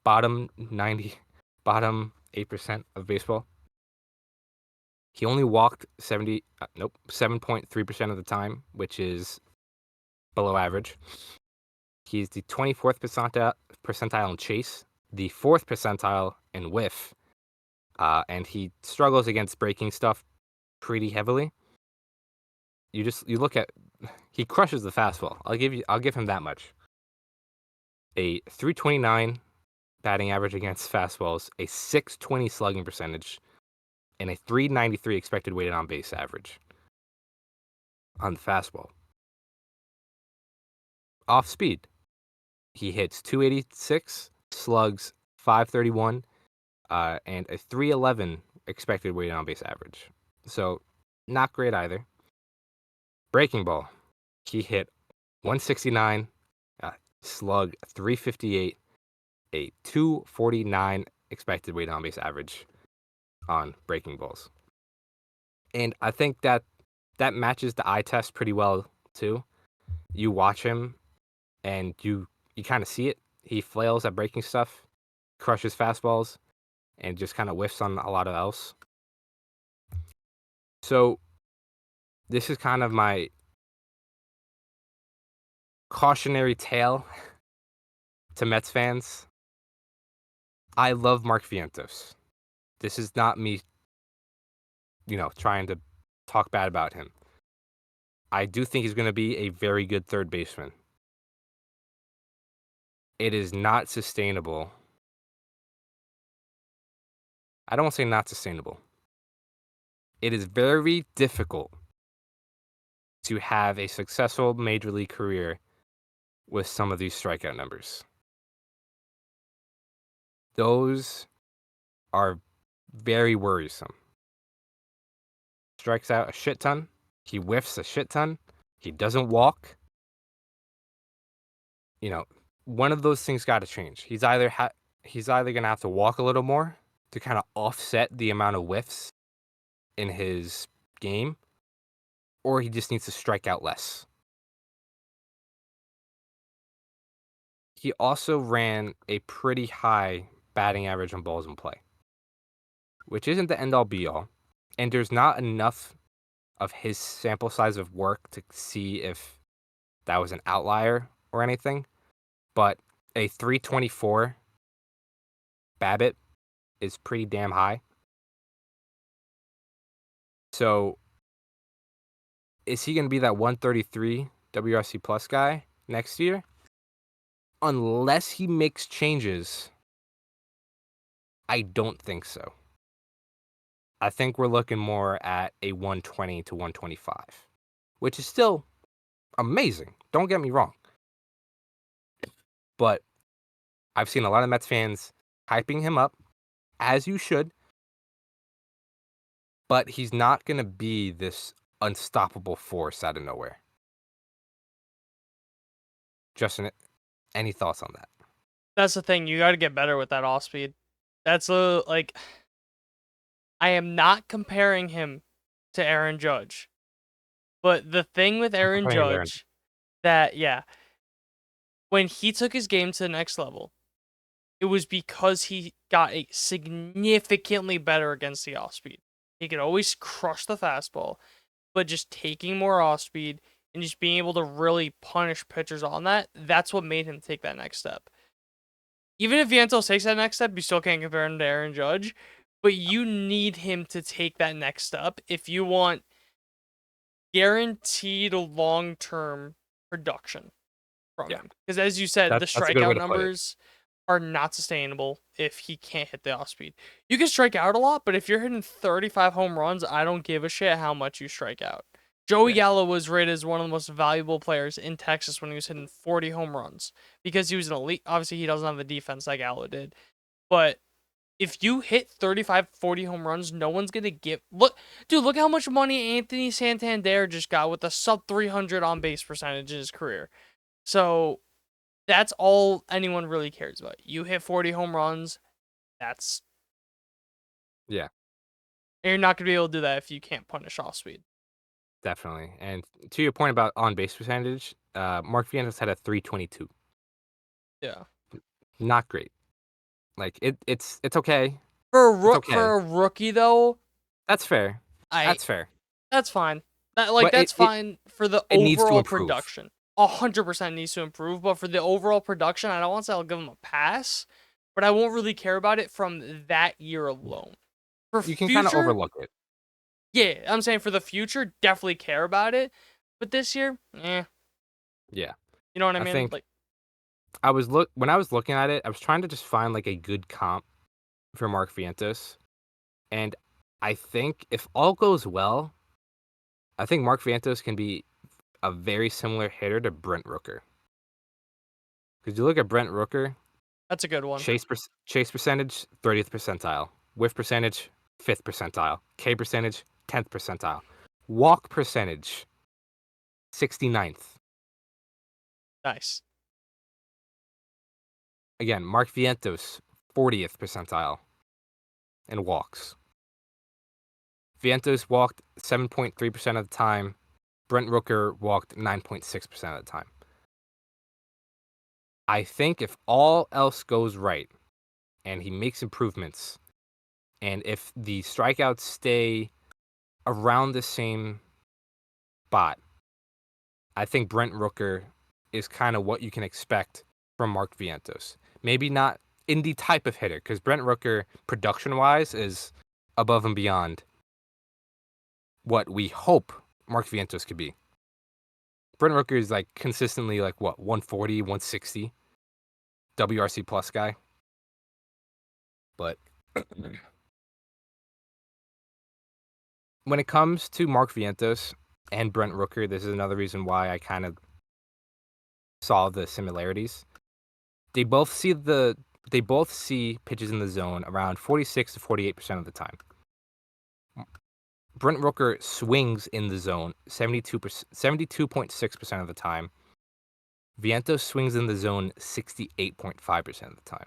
bottom 8% of baseball. He only walked 7.3% of the time, which is below average. He's the 24th percentile in chase, the 4th percentile in whiff, and he struggles against breaking stuff pretty heavily. You look at, he crushes the fastball. I'll give him that much. A 329 batting average against fastballs, a 620 slugging percentage, and a 393 expected weighted on base average on the fastball. Off speed, he hits 286, slugs 531, and a 311 expected weighted on base average. So not great either. Breaking ball, he hit 169, slug 358, a 249 expected weighted on base average on breaking balls. And I think that matches the eye test pretty well too. You watch him and you kind of see it. He flails at breaking stuff, crushes fastballs, and just kind of whiffs on a lot of else. So this is kind of my cautionary tale to Mets fans. I love Mark Vientos. This is not me, trying to talk bad about him. I do think he's going to be a very good third baseman. It is not sustainable. I don't want to say not sustainable. It is very difficult to have a successful major league career with some of these strikeout numbers. Those are very worrisome. Strikes out a shit ton. He whiffs a shit ton. He doesn't walk. One of those things got to change. He's either going to have to walk a little more to kind of offset the amount of whiffs in his game, or he just needs to strike out less. He also ran a pretty high batting average on balls in play, which isn't the end all be all. And there's not enough of his sample size of work to see if that was an outlier or anything. But a 324 BABIP is pretty damn high. So is he going to be that 133 WRC plus guy next year? Unless he makes changes, I don't think so. I think we're looking more at a 120 to 125 which is still amazing. Don't get me wrong. But I've seen a lot of Mets fans hyping him up, as you should, but he's not going to be this unstoppable force out of nowhere. Justin, any thoughts on that? That's the thing. You got to get better with that off speed. That's like, I am not comparing him to Aaron Judge, but the thing with I'm Aaron comparing him to Aaron. Judge, when he took his game to the next level, it was because he got a significantly better against the off speed. He could always crush the fastball, but just taking more off speed and just being able to really punish pitchers on that, that's what made him take that next step. Even if Vientos takes that next step, you still can't compare him to Aaron Judge, but you need him to take that next step if you want guaranteed long-term production from him. Because as you said, the That's a good way strikeout to put it. numbers are not sustainable if he can't hit the off speed. You can strike out a lot, but if you're hitting 35 home runs, I don't give a shit how much you strike out. Joey Yeah. Gallo was rated as one of the most valuable players in Texas when he was hitting 40 home runs because he was an elite. Obviously, he doesn't have the defense like Gallo did, but if you hit 35, 40 home runs, no one's going to give. Look how much money Anthony Santander just got with a sub 300 on base percentage in his career. So that's all anyone really cares about. You hit 40 home runs, that's. Yeah, And you're not going to be able to do that if you can't punish off speed. definitely. And to your point about on base percentage, Mark Vientos had a 322. Yeah. Not great. Like it's okay. It's For okay. a rookie though, That's fair. I That's fair. that's fine. But That's fine for the it needs to overall improve. production. 100% needs to improve, but for the overall production, I don't want to say I'll give him a pass, but I won't really care about it from that year alone. For You can kind of future, overlook it. yeah, I'm saying for the future, definitely care about it. But this year, Yeah. you know what I I mean? think Like, when I was looking at it, I was trying to just find like a good comp for Mark Vientos. And I think if all goes well, I think Mark Vientos can be a very similar hitter to Brent Rooker. Because you look at Brent Rooker, that's a good one. chase percentage, 30th percentile. Whiff percentage, 5th percentile. K percentage, 10th percentile. Walk percentage, 69th. Nice. Again, Mark Vientos, 40th percentile in walks. Vientos walked 7.3% of the time. Brent Rooker walked 9.6% of the time. I think if all else goes right and he makes improvements, and if the strikeouts stay around the same spot, I think Brent Rooker is kind of what you can expect from Mark Vientos. Maybe not in the type of hitter, because Brent Rooker, production-wise, is above and beyond what we hope Mark Vientos could be. Brent Rooker is like consistently like what, 140, 160 WRC plus guy. But when it comes to Mark Vientos and Brent Rooker, this is another reason why I kind of saw the similarities. They both see pitches in the zone around 46 to 48% of the time. Brent Rooker swings in the zone 72.6% of the time. Vientos swings in the zone 68.5% of the time.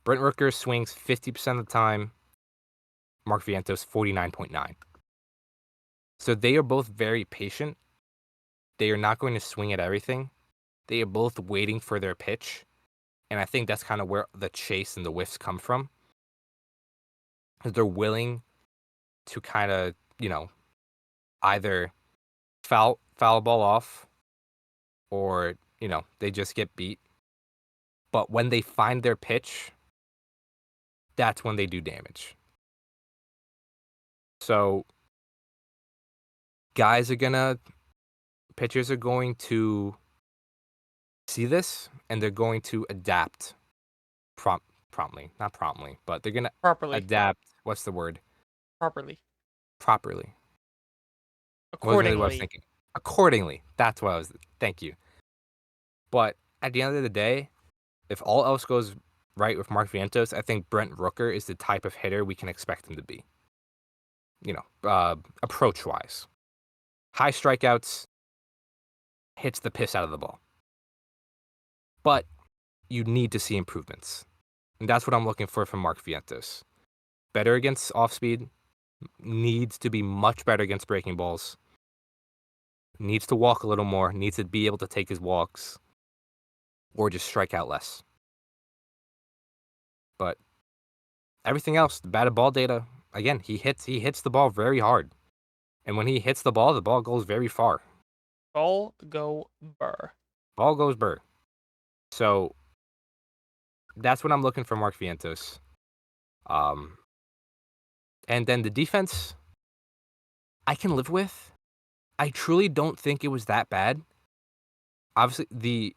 Brent Rooker swings 50% of the time. Mark Vientos 49.9. So they are both very patient. They are not going to swing at everything. They are both waiting for their pitch. And I think that's kind of where the chase and the whiffs come from. Because they're willing to kind of, either foul a ball off or, they just get beat. But when they find their pitch, that's when they do damage. So pitchers are going to see this and they're going to adapt promptly. Not promptly, but they're going to Properly. adapt. What's the word? Properly. Properly. Was really what I was accordingly. thinking. Accordingly. That's what I was. Thank you. But at the end of the day, if all else goes right with Mark Vientos, I think Brent Rooker is the type of hitter we can expect him to be. Approach wise. High strikeouts, hits the piss out of the ball. But you need to see improvements. And that's what I'm looking for from Mark Vientos. Better against off speed, needs to be much better against breaking balls, needs to walk a little more, needs to be able to take his walks, or just strike out less. But everything else, the batted ball data, again, he hits the ball very hard. And when he hits the ball goes very far. Ball go burr. Ball goes burr. So that's what I'm looking for Mark Vientos. And then the defense, I can live with. I truly don't think it was that bad. Obviously, the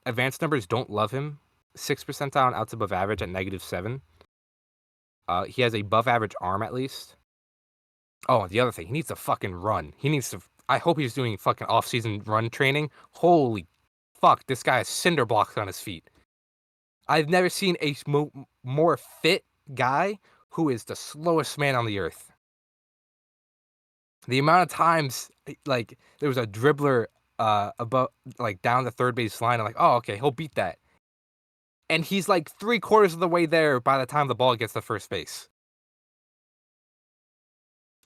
advanced numbers don't love him. 6th percentile on outs above average at -7. He has a above average arm at least. Oh, the other thing, he needs to fucking run. I hope he's doing fucking off-season run training. Holy fuck, this guy has cinder blocks on his feet. I've never seen a more fit guy who is the slowest man on the earth. The amount of times, like, there was a dribbler above, like, down the third base line, I'm like, oh, okay, he'll beat that. And he's like 3/4 of the way there by the time the ball gets to first base.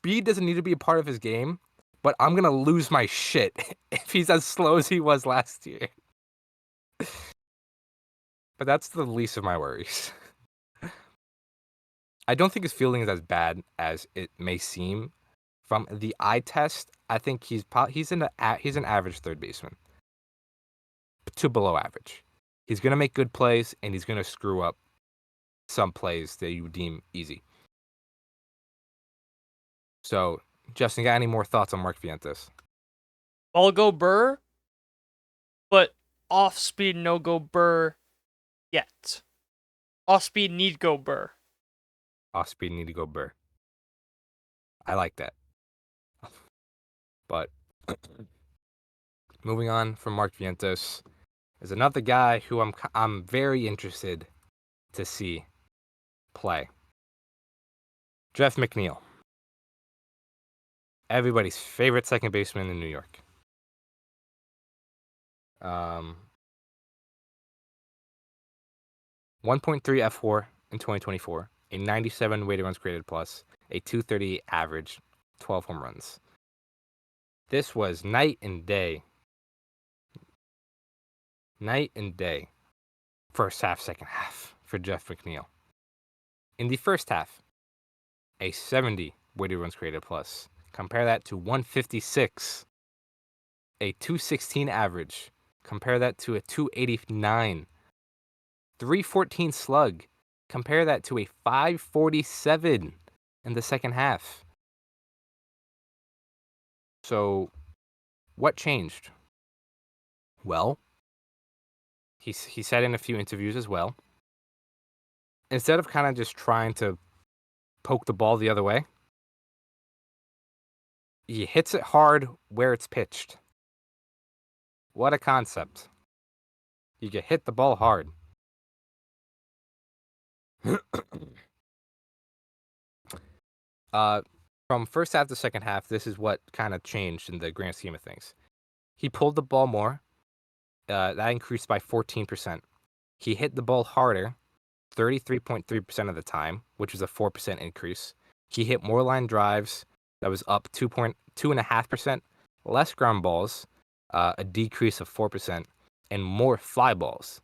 Speed doesn't need to be a part of his game, but I'm going to lose my shit if he's as slow as he was last year. But that's the least of my worries. I don't think his fielding is as bad as it may seem. From the eye test, I think he's an average third baseman to below average. He's going to make good plays, and he's going to screw up some plays that you deem easy. So, Justin, got any more thoughts on Mark Vientos? Ball go burr, but off speed no go burr yet. Off speed need go burr. Off speed need to go burr. I like that. But moving on from Mark Vientos is another guy who I'm very interested to see play. Jeff McNeil. Everybody's favorite second baseman in New York. 1.3 F4 in 2024, a 97 weighted runs created plus, a 238 average, 12 home runs. This was night and day. Night and day. First half, second half for Jeff McNeil. In the first half, a 70 weighted runs created plus. Compare that to 156, a 216 average. Compare that to a 289. 314 slug. Compare that to a 547 in the second half. So, what changed? Well, he said in a few interviews as well, instead of kind of just trying to poke the ball the other way, he hits it hard where it's pitched. What a concept. You can hit the ball hard. From first half to second half, this is what kind of changed in the grand scheme of things. He pulled the ball more. That increased by 14%. He hit the ball harder, 33.3% of the time, which was a 4% increase. He hit more line drives. That was up 2.5%. Less ground balls, a decrease of 4%, and more fly balls,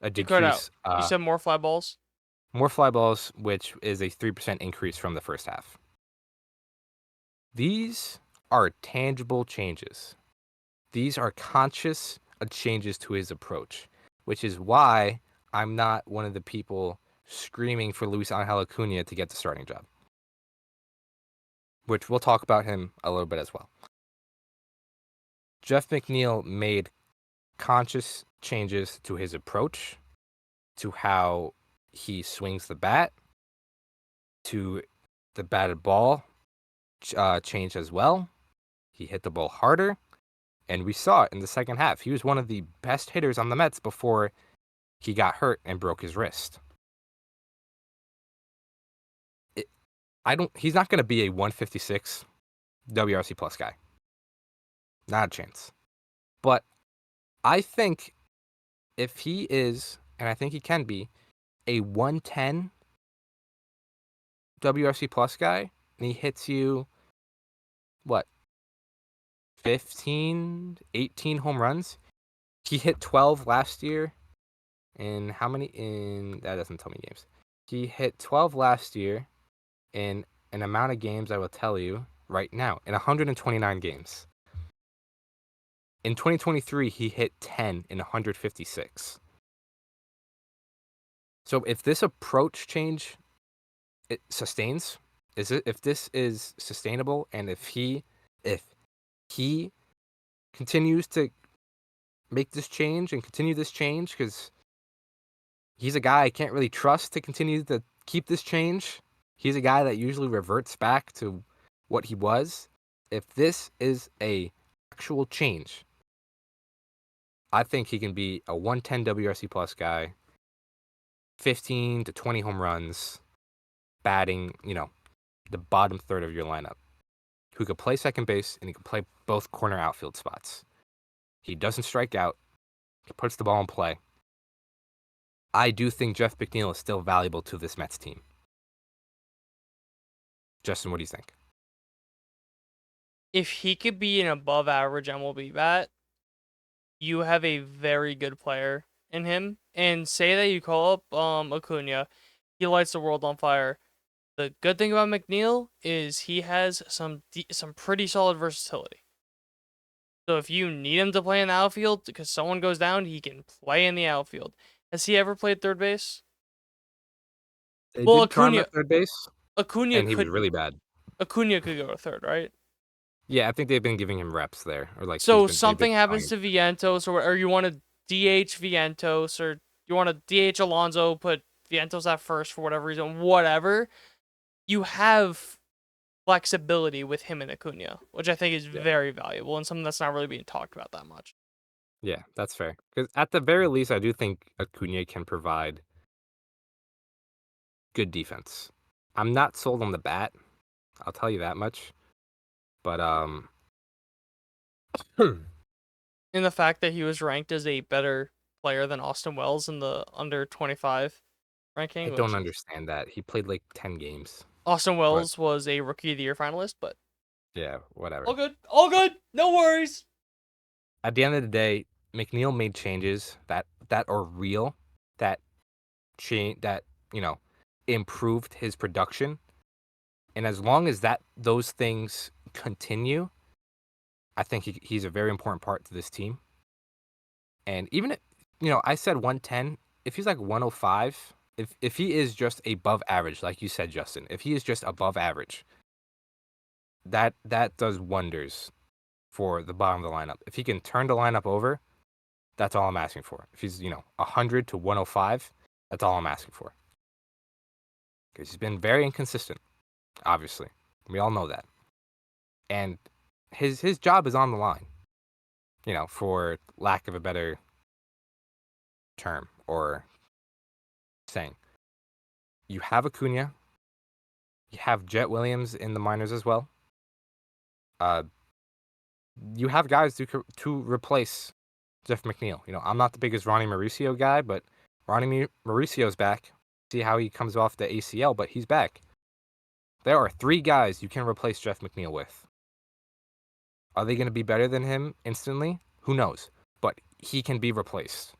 a You cut out. decrease. You said more fly balls? More fly balls, which is a 3% increase from the first half. These are tangible changes. These are conscious changes to his approach, which is why I'm not one of the people screaming for Luis Angel Acuna to get the starting job, which we'll talk about him a little bit as well. Jeff McNeil made conscious changes to his approach, to how he swings the bat, to the batted ball change as well. He hit the ball harder, and we saw it in the second half. He was one of the best hitters on the Mets before he got hurt and broke his wrist. He's not going to be a 156 WRC plus guy. Not a chance. But I think if he is, and I think he can be, a 110 WRC plus guy, and he hits you, what, 15, 18 home runs? He hit 12 last year. In how many? That doesn't tell me games. He hit 12 last year in an amount of games I will tell you right now, in 129 games. In 2023, he hit 10 in 156. So if this approach change it sustains, if this is sustainable, and if he continues to make this change and continue this change, because he's a guy I can't really trust to continue to keep this change. He's a guy that usually reverts back to what he was. If this is a actual change, I think he can be a 110 WRC plus guy, 15 to 20 home runs, batting, the bottom third of your lineup, who could play second base and he could play both corner outfield spots. He doesn't strike out. He puts the ball in play. I do think Jeff McNeil is still valuable to this Mets team. Justin, what do you think? If he could be an above average MLB bat, you have a very good player in him. And say that you call up Acuna, he lights the world on fire. The good thing about McNeil is he has some pretty solid versatility. So if you need him to play in the outfield because someone goes down, he can play in the outfield. Has he ever played third base? They Well, did try him at third base, Acuna and he was could really bad. Acuna could go to third, right? Yeah, I think they've been giving him reps there, or like So they've something been happens to Vientos, or you want to DH Vientos, or you want to DH Alonso, put Vientos at first for whatever reason, whatever. You have flexibility with him and Acuna, which I think is very valuable and something that's not really being talked about that much. Yeah, that's fair. Because at the very least, I do think Acuna can provide good defense. I'm not sold on the bat. I'll tell you that much. But In the fact that he was ranked as a better player than Austin Wells in the under 25 ranking, I which don't is understand that. He played like 10 games. Austin But Wells was a Rookie of the Year finalist, but yeah, whatever. all good, no worries. At the end of the day, McNeil made changes that are real, that that improved his production. And as long as those things continue, I think he's a very important part to this team. And even if, I said 110, if he's like 105, if he is just above average, like you said, Justin, if he is just above average, that does wonders for the bottom of the lineup. If he can turn the lineup over, that's all I'm asking for. If he's, 100 to 105, that's all I'm asking for. Because he's been very inconsistent, obviously. We all know that. And his job is on the line, for lack of a better term or saying. You have Acuna. You have Jet Williams in the minors as well. You have guys to replace Jeff McNeil. I'm not the biggest Ronnie Mauricio guy, but Ronnie Mauricio's back. See how he comes off the ACL, but he's back. There are 3 guys you can replace Jeff McNeil with. Are they going to be better than him instantly? Who knows? But he can be replaced.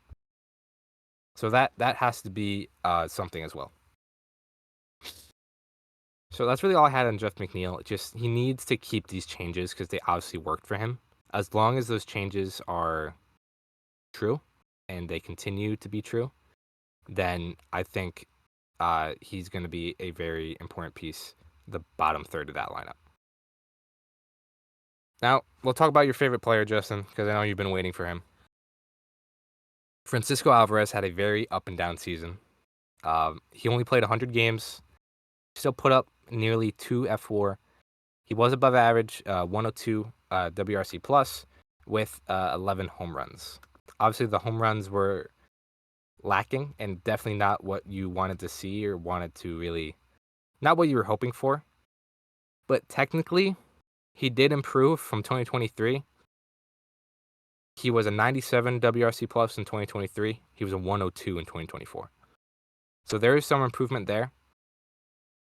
So that has to be something as well. So that's really all I had on Jeff McNeil. He needs to keep these changes because they obviously worked for him. As long as those changes are true and they continue to be true, then I think he's going to be a very important piece, the bottom third of that lineup. Now, we'll talk about your favorite player, Justin, because I know you've been waiting for him. Francisco Alvarez had a very up and down season. He only played 100 games, still put up nearly 2 F4. He was above average, 102 WRC plus with 11 home runs. Obviously, the home runs were lacking and definitely not what you wanted to see or wanted to really, not what you were hoping for. But technically, he did improve from 2023. He was a 97 WRC plus in 2023. He was a 102 in 2024. So there is some improvement there.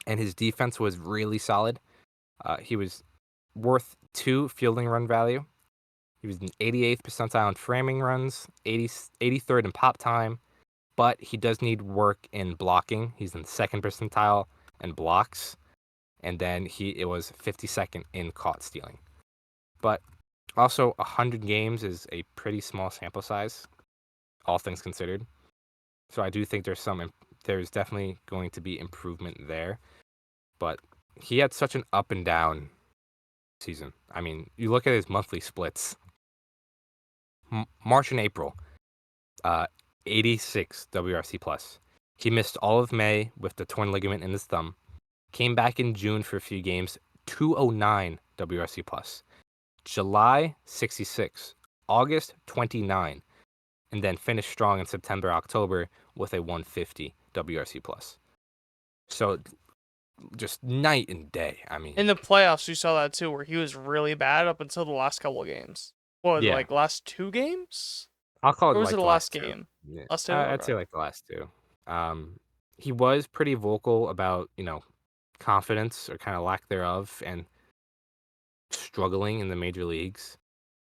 And his defense was really solid. He was worth 2 fielding run value. He was in 88th percentile in framing runs, 83rd in pop time, but he does need work in blocking. He's in the 2nd percentile in blocks, and then it was 52nd in caught stealing. But also 100 games is a pretty small sample size, all things considered. So I do think there's definitely going to be improvement there. But he had such an up and down season. I mean, you look at his monthly splits. March and April, 86 WRC plus. He missed all of May with the torn ligament in his thumb. Came back in June for a few games, 209 WRC plus. July, 66. August, 29. And then finished strong in September, October with a 150 WRC plus. So just night and day. I mean, In the playoffs, you saw that too, where he was really bad up until the last couple of games. What was it, yeah, like last 2 games? I'll call it Or was like it the the last last 2. game? Yeah, Last 2? I'd Okay. say like the last 2. He was pretty vocal about, confidence or kind of lack thereof and struggling in the major leagues.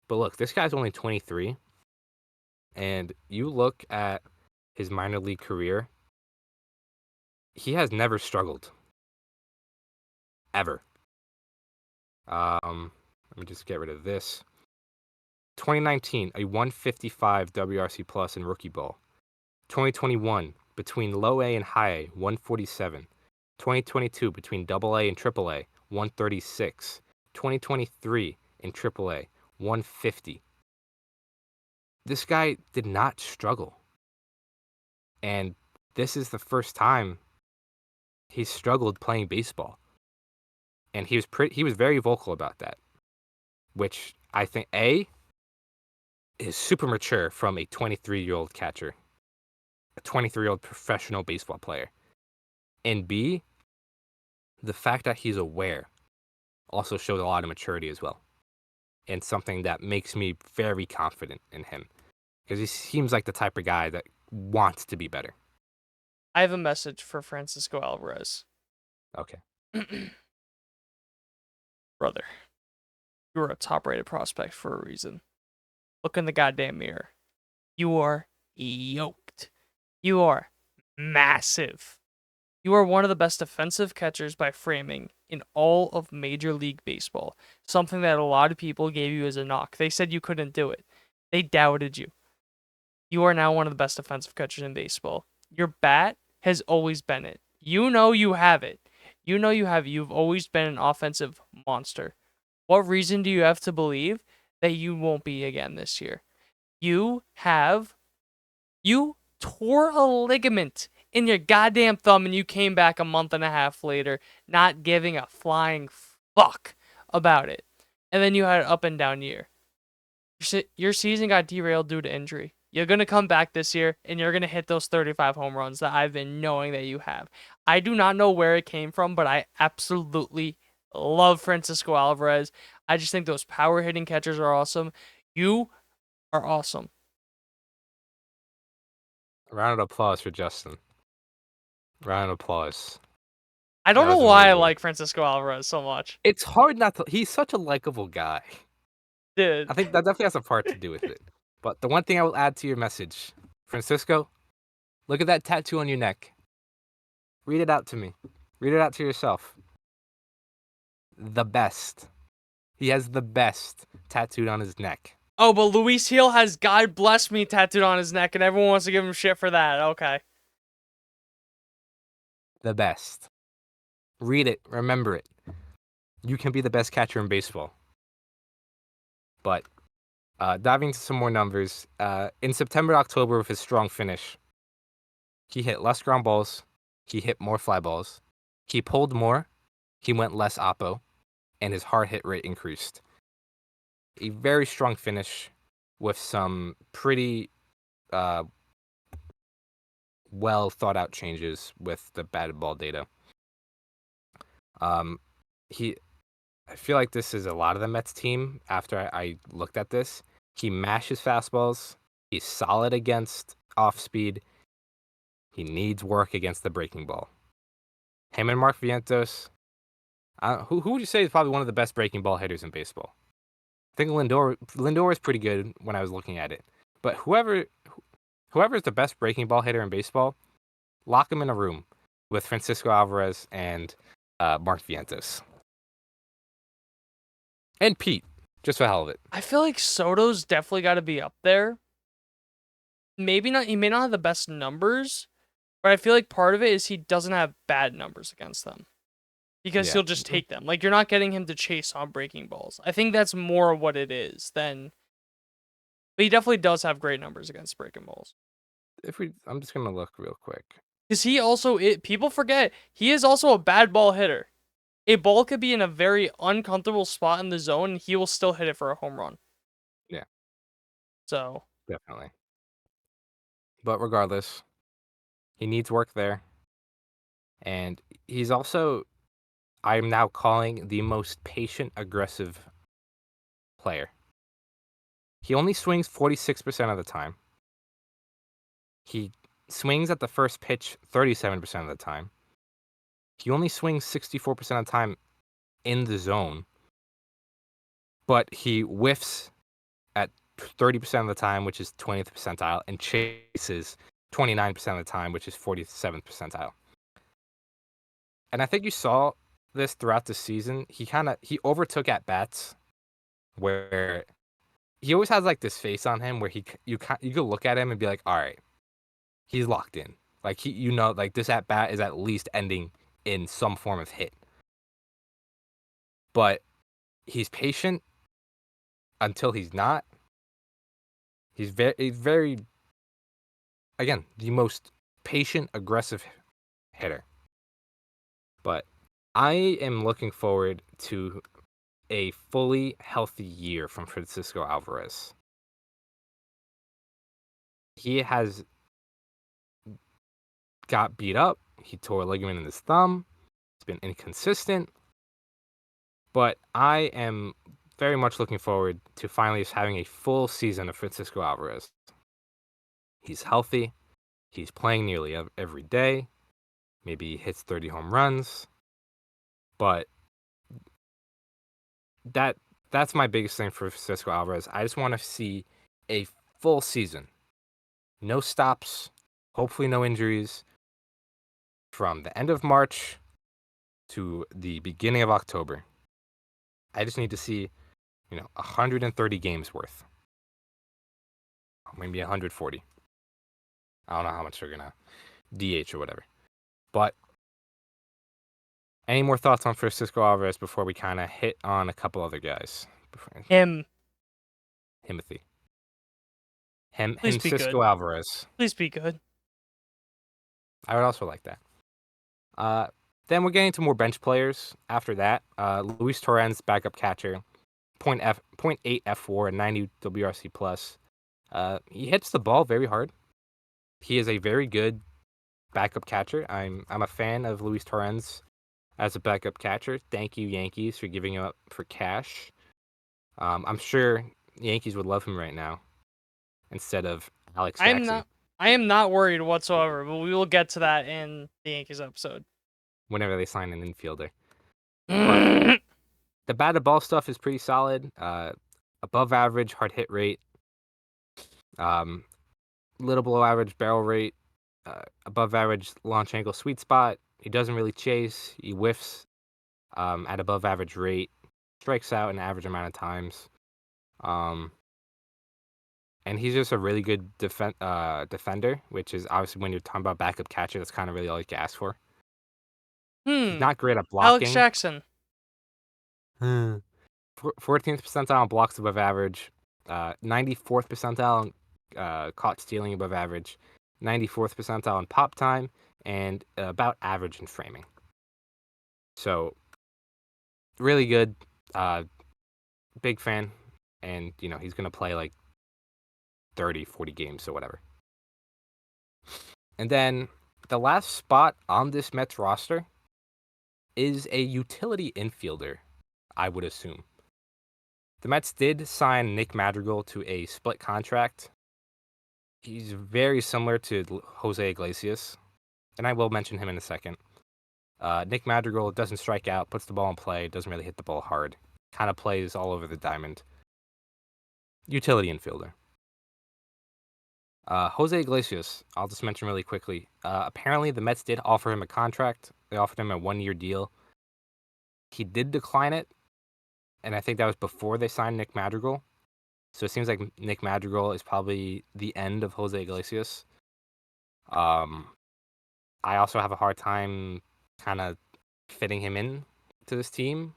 But look, this guy's only 23. And you look at his minor league career, he has never struggled. Ever. Let me just get rid of this. 2019, a 155 WRC plus in rookie ball. 2021, between low A and high A, 147. 2022, between double A and triple A, 136. 2023 in triple A, 150. This guy did not struggle. And this is the first time he struggled playing baseball. And he was very vocal about that, which I think is super mature from a 23-year-old catcher, a 23-year-old professional baseball player. And B, the fact that he's aware also shows a lot of maturity as well. And something that makes me very confident in him. Because he seems like the type of guy that wants to be better. I have a message for Francisco Alvarez. Okay. Brother, you're a top-rated prospect for a reason. Look in the goddamn mirror. You are yoked. You are massive. You are one of the best defensive catchers by framing in all of Major League Baseball. Something that a lot of people gave you as a knock. They said you couldn't do it. They doubted you. You are now one of the best defensive catchers in baseball. Your bat has always been it. You know you have it. You know you have it. You've always been an offensive monster. What reason do you have to believe that you won't be again this year? You tore a ligament in your goddamn thumb and you came back a month and a half later not giving a flying fuck about it. And then you had an up and down year. Your season got derailed due to injury. You're going to come back this year and you're going to hit those 35 home runs that I've been knowing that you have. I do not know where it came from, but I absolutely love Francisco Alvarez. I just think those power hitting catchers are awesome. You are awesome. Round of applause for Justin. Round of applause. I don't That know was why I amazing. like Francisco Alvarez so much. It's hard not to. He's such a likable guy. Dude. I think that definitely has a part to do with it. But the one thing I will add to your message, Francisco, look at that tattoo on your neck. Read it out to me. Read it out to yourself. The best. He has the best tattooed on his neck. Oh, but Luis Hill has God Bless Me tattooed on his neck, and everyone wants to give him shit for that. Okay. The best. Read it. Remember it. You can be the best catcher in baseball. But diving into some more numbers, in September, October, with his strong finish, he hit less ground balls. He hit more fly balls. He pulled more. He went less oppo. and his hard hit rate increased. A very strong finish with some pretty well thought out changes with the batted ball data. I feel like this is a lot of the Mets team. After I looked at this, he mashes fastballs. He's solid against off speed. He needs work against the breaking ball. Him and Mark Vientos. Who would you say is probably one of the best breaking ball hitters in baseball? I think Lindor is pretty good when I was looking at it. But whoever is the best breaking ball hitter in baseball, lock him in a room with Francisco Alvarez and Mark Vientos. And Pete, just for the hell of it. I feel like Soto's definitely got to be up there. Maybe not. He may not have the best numbers, but I feel like part of it is he doesn't have bad numbers against them. Because he'll just take them. Like, you're not getting him to chase on breaking balls. I think that's more what it is than... But he definitely does have great numbers against breaking balls. I'm just going to look real quick. Because he also... people forget, he is also a bad ball hitter. A ball could be in a very uncomfortable spot in the zone, and he will still hit it for a home run. Yeah. So... Definitely. But regardless, he needs work there. And he's also... I'm now calling the most patient, aggressive player. He only swings 46% of the time. He swings at the first pitch 37% of the time. He only swings 64% of the time in the zone. But he whiffs at 30% of the time, which is 20th percentile, and chases 29% of the time, which is 47th percentile. And I think you saw this throughout the season. He overtook at bats where he always has like this face on him where you could look at him and be like, all right, he's locked in. Like like this at bat is at least ending in some form of hit. But he's patient until he's not. He's very, again, the most patient, aggressive hitter. But I am looking forward to a fully healthy year from Francisco Alvarez. He has got beat up. He tore a ligament in his thumb. He's been inconsistent. But I am very much looking forward to finally just having a full season of Francisco Alvarez. He's healthy. He's playing nearly every day. Maybe he hits 30 home runs. But that's my biggest thing for Francisco Alvarez. I just want to see a full season. No stops. Hopefully no injuries. From the end of March to the beginning of October. I just need to see, 130 games worth. Maybe 140. I don't know how much they're going to DH or whatever. But any more thoughts on Francisco Alvarez before we kind of hit on a couple other guys? Timothy. Cisco Alvarez. Please be good. I would also like that. Then we're getting to more bench players after that. Luis Torrens, backup catcher, 0.8 F4 and 90 WRC plus. He hits the ball very hard. He is a very good backup catcher. I'm a fan of Luis Torrens as a backup catcher. Thank you, Yankees, for giving him up for cash. I'm sure Yankees would love him right now instead of Alex Jackson. I am not worried whatsoever, but we will get to that in the Yankees episode. Whenever they sign an infielder. But the batted ball stuff is pretty solid. Above average hard hit rate. Little below average barrel rate. Above average launch angle sweet spot. He doesn't really chase. He whiffs at above average rate. Strikes out an average amount of times. And he's just a really good defender, which is obviously when you're talking about backup catcher, that's kind of really all you can ask for. He's not great at blocking. Alex Jackson. 14th percentile on blocks above average. 94th percentile on caught stealing above average. 94th percentile on pop time. And about average in framing. So, really good. Big fan, and he's gonna play like 30, 40 games or whatever. And then the last spot on this Mets roster is a utility infielder, I would assume. The Mets did sign Nick Madrigal to a split contract. He's very similar to Jose Iglesias, and I will mention him in a second. Nick Madrigal doesn't strike out, puts the ball in play, doesn't really hit the ball hard, kind of plays all over the diamond. Utility infielder. Jose Iglesias, I'll just mention really quickly. Apparently, the Mets did offer him a contract. They offered him a 1-year deal. He did decline it, and I think that was before they signed Nick Madrigal. So it seems like Nick Madrigal is probably the end of Jose Iglesias. I also have a hard time kind of fitting him in to this team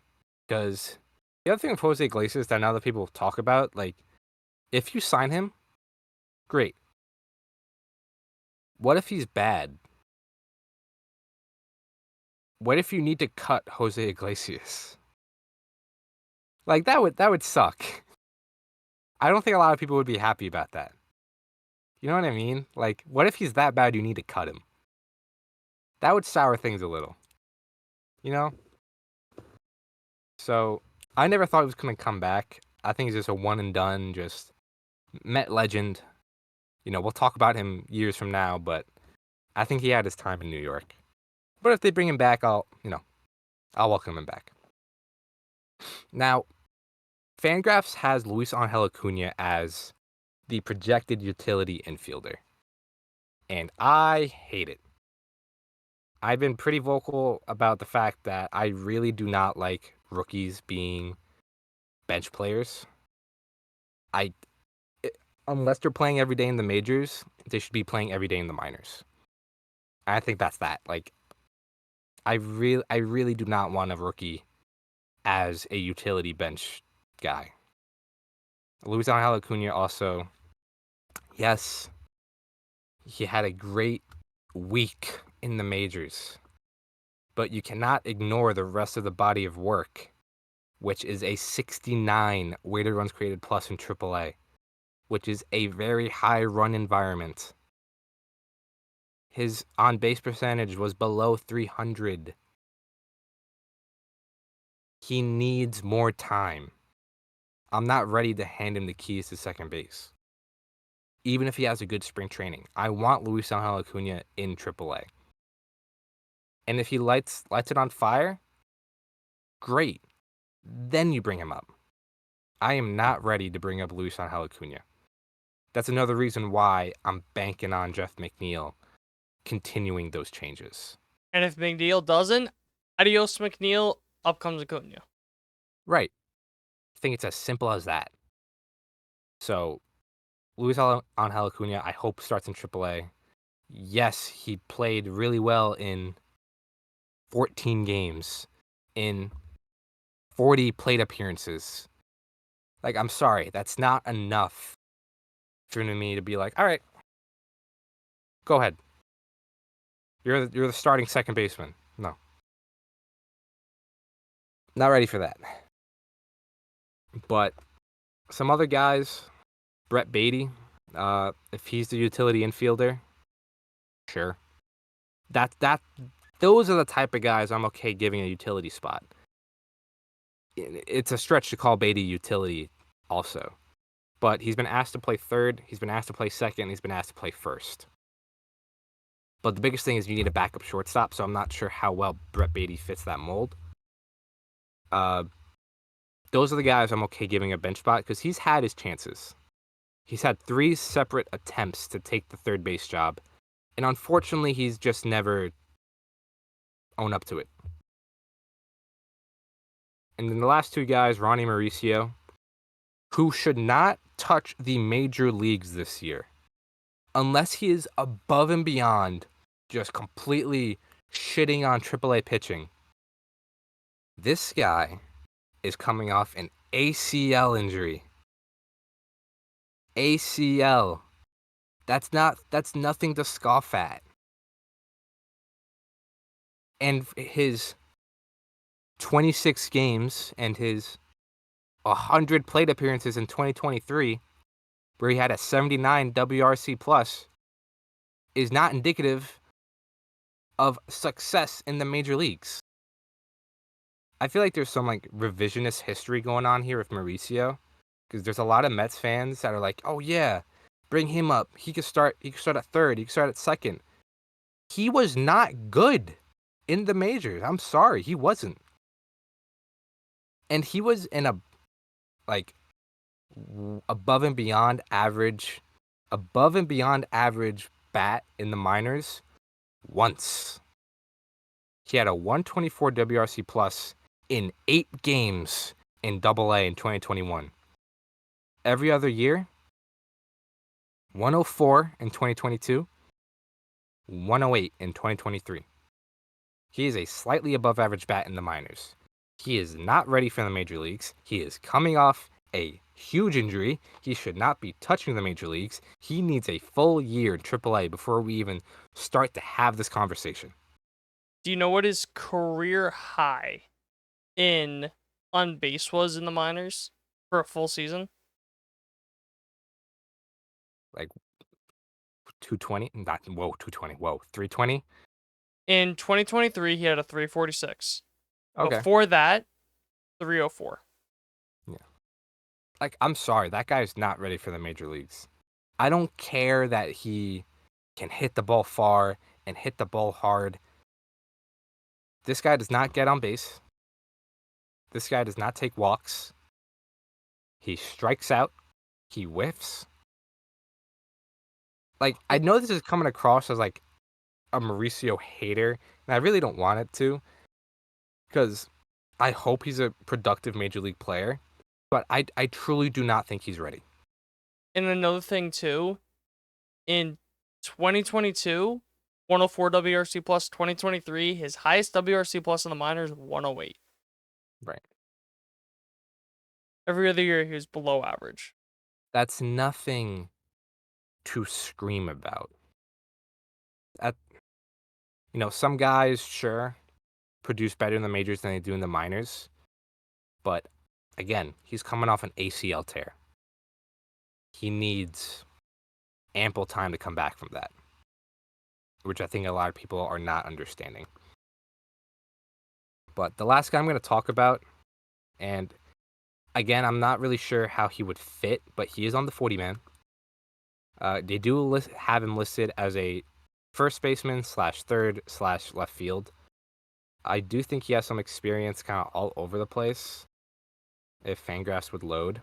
because the other thing with Jose Iglesias that now that people talk about, like, if you sign him, great. What if he's bad? What if you need to cut Jose Iglesias? Like, that would suck. I don't think a lot of people would be happy about that. You know what I mean? Like, what if he's that bad you need to cut him? That would sour things a little. You know? So, I never thought he was going to come back. I think he's just a one and done, just Met legend. We'll talk about him years from now, but I think he had his time in New York. But if they bring him back, I'll welcome him back. Now, Fangraphs has Luis Angel Acuna as the projected utility infielder, and I hate it. I've been pretty vocal about the fact that I really do not like rookies being bench players. Unless they're playing every day in the majors, they should be playing every day in the minors. I think that's that. Like, I really do not want a rookie as a utility bench guy. Luis Angel Acuna also, yes, he had a great week in the majors, but you cannot ignore the rest of the body of work, which is a 69 weighted runs created plus in AAA, which is a very high run environment. His on-base percentage was below 300. He needs more time. I'm not ready to hand him the keys to second base. Even if he has a good spring training, I want Luis Angel Acuna in AAA. And if he lights it on fire, great. Then you bring him up. I am not ready to bring up Luis Angel Acuna. That's another reason why I'm banking on Jeff McNeil continuing those changes. And if McNeil doesn't, adios McNeil, up comes Acuna. Right. I think it's as simple as that. So, Luis Angel Acuna, I hope, starts in AAA. Yes, he played really well in 14 games, in 40 plate appearances. Like, I'm sorry, that's not enough for me to be like, all right, go ahead. You're the starting second baseman. No. Not ready for that. But some other guys, Brett Beatty, if he's the utility infielder, sure. Those are the type of guys I'm okay giving a utility spot. It's a stretch to call Beatty utility also. But he's been asked to play third, he's been asked to play second, he's been asked to play first. But the biggest thing is you need a backup shortstop, so I'm not sure how well Brett Beatty fits that mold. Those are the guys I'm okay giving a bench spot because he's had his chances. He's had 3 separate attempts to take the third base job, and unfortunately, he's just never owned up to it. And then the last 2 guys, Ronnie Mauricio, who should not touch the major leagues this year unless he is above and beyond just completely shitting on AAA pitching. This guy is coming off an ACL injury. ACL. That's nothing to scoff at. And his 26 games and his 100 plate appearances in 2023, where he had a 79 WRC plus, is not indicative of success in the major leagues. I feel like there's some like revisionist history going on here with Mauricio, because there's a lot of Mets fans that are like, "Oh yeah, bring him up. He could start. He could start at third. He could start at second." He was not good in the majors. I'm sorry, he wasn't. And he was in a like above and beyond average bat in the minors once. He had a 124 WRC plus in 8 games in AA in 2021. Every other year, 104 in 2022, 108 in 2023. He is a slightly above average bat in the minors. He is not ready for the major leagues. He is coming off a huge injury. He should not be touching the major leagues. He needs a full year in AAA before we even start to have this conversation. Do you know what his career high in on base was in the minors for a full season? Like 220, not whoa, 220, whoa, 320. In 2023, he had a 346. Okay. Before that, 304. Yeah. Like, I'm sorry, that guy's not ready for the major leagues. I don't care that he can hit the ball far and hit the ball hard. This guy does not get on base. This guy does not take walks. He strikes out. He whiffs. Like, I know this is coming across as like a Mauricio hater, and I really don't want it to, because I hope he's a productive major league player, but I truly do not think he's ready. And another thing too, in 2022, 104 WRC plus. 2023, his highest WRC plus in the minors, 108. Right. Every other year, he was below average. That's nothing to scream about. At, some guys, sure, produce better in the majors than they do in the minors, but again, he's coming off an ACL tear. He needs ample time to come back from that, which I think a lot of people are not understanding. But the last guy I'm going to talk about, and again, I'm not really sure how he would fit, but he is on the 40 man. They do have him listed as a first baseman / third / left field. I do think he has some experience kind of all over the place if Fangraphs would load.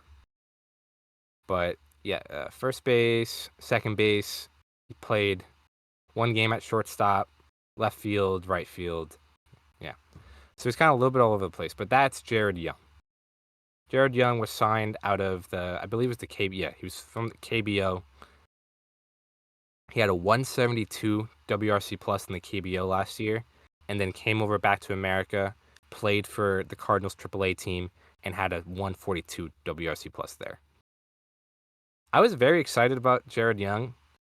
But yeah, first base, second base, he played one game at shortstop, left field, right field. Yeah. So he's kind of a little bit all over the place, but that's Jared Young. Jared Young was signed out of I believe it was the KBO. Yeah, he was from the KBO. He had a 172 WRC plus in the KBO last year, and then came over back to America, played for the Cardinals AAA team, and had a 142 WRC plus there. I was very excited about Jared Young,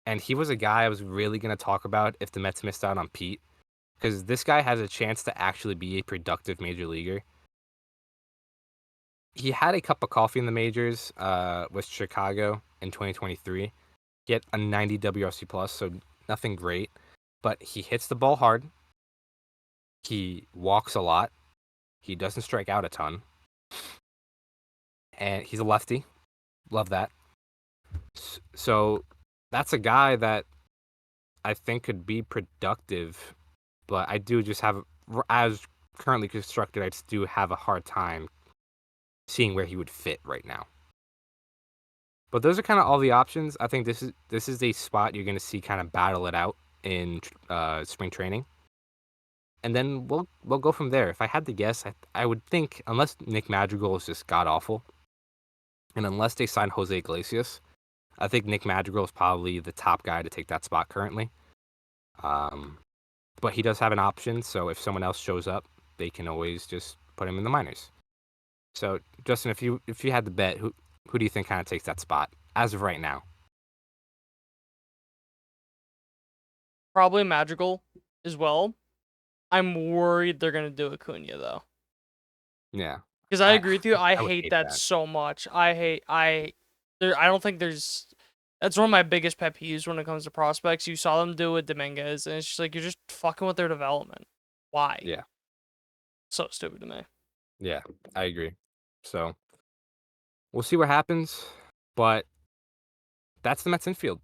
and he was a guy I was really going to talk about if the Mets missed out on Pete, because this guy has a chance to actually be a productive major leaguer. He had a cup of coffee in the majors with Chicago in 2023. He had a 90 WRC plus, so nothing great, but he hits the ball hard. He walks a lot. He doesn't strike out a ton. And he's a lefty. Love that. So that's a guy that I think could be productive, but I do just have, as currently constructed, I just do have a hard time seeing where he would fit right now. But those are kind of all the options. I think this is a spot you're going to see kind of battle it out in spring training, and then we'll go from there. If I had to guess, I would think, unless Nick Madrigal is just god awful, and unless they sign Jose Iglesias, I think Nick Madrigal is probably the top guy to take that spot currently. But he does have an option, so if someone else shows up, they can always just put him in the minors. So Justin, if you had to bet, who do you think kind of takes that spot as of right now? Probably Madrigal as well. I'm worried they're going to do Acuna, though. Yeah. Because I I agree with you. I I would hate hate that that. so much. I don't think there's. That's one of my biggest pet peeves when it comes to prospects. You saw them do it with Dominguez, and it's just like you're just fucking with their development. Why? Yeah, So stupid to me. yeah, I agree. So we'll see what happens, but that's the Mets infield.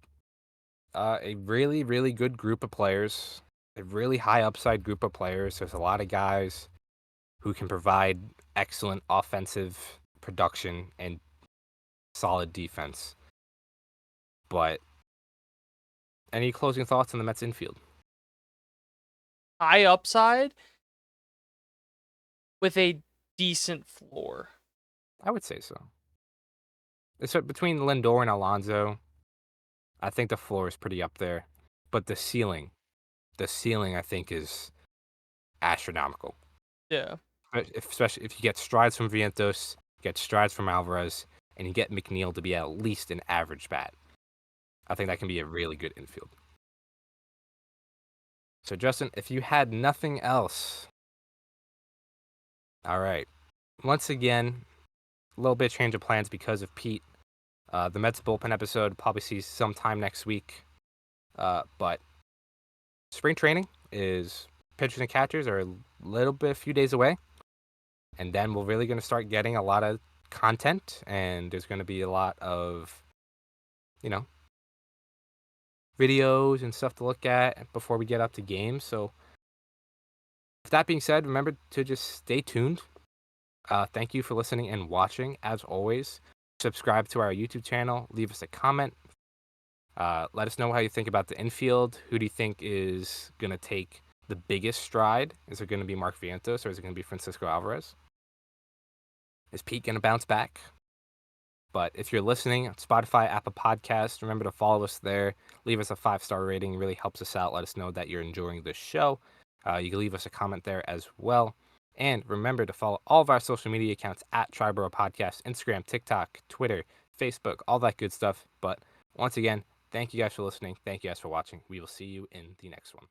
A really, really good group of players, a really high upside group of players. There's a lot of guys who can provide excellent offensive production and solid defense. But any closing thoughts on the Mets infield? High upside with a decent floor. I would say so. It's between Lindor and Alonso. I think the floor is pretty up there, but the ceiling, I think, is astronomical. Yeah. Especially if you get strides from Vientos, get strides from Alvarez, and you get McNeil to be at least an average bat. I think that can be a really good infield. So, Justin, if you had nothing else, all right. Once again, a little bit change of plans because of Pete. The Mets bullpen episode probably sees sometime next week. But spring training is pitchers and catchers are a few days away. And then we're really going to start getting a lot of content. And there's going to be a lot of, you know, videos and stuff to look at before we get up to games. So, with that being said, remember to just stay tuned. Thank you for listening and watching. As always, subscribe to our YouTube channel. Leave us a comment. Let us know how you think about the infield. Who do you think is going to take the biggest stride? Is it going to be Mark Vientos or is it going to be Francisco Alvarez? Is Pete going to bounce back? But if you're listening on Spotify, Apple Podcasts, remember to follow us there. Leave us a 5-star rating. It really helps us out. Let us know that you're enjoying the show. You can leave us a comment there as well. And remember to follow all of our social media accounts at Triboro Podcast, Instagram, TikTok, Twitter, Facebook, all that good stuff. But once again, thank you guys for listening. Thank you guys for watching. We will see you in the next one.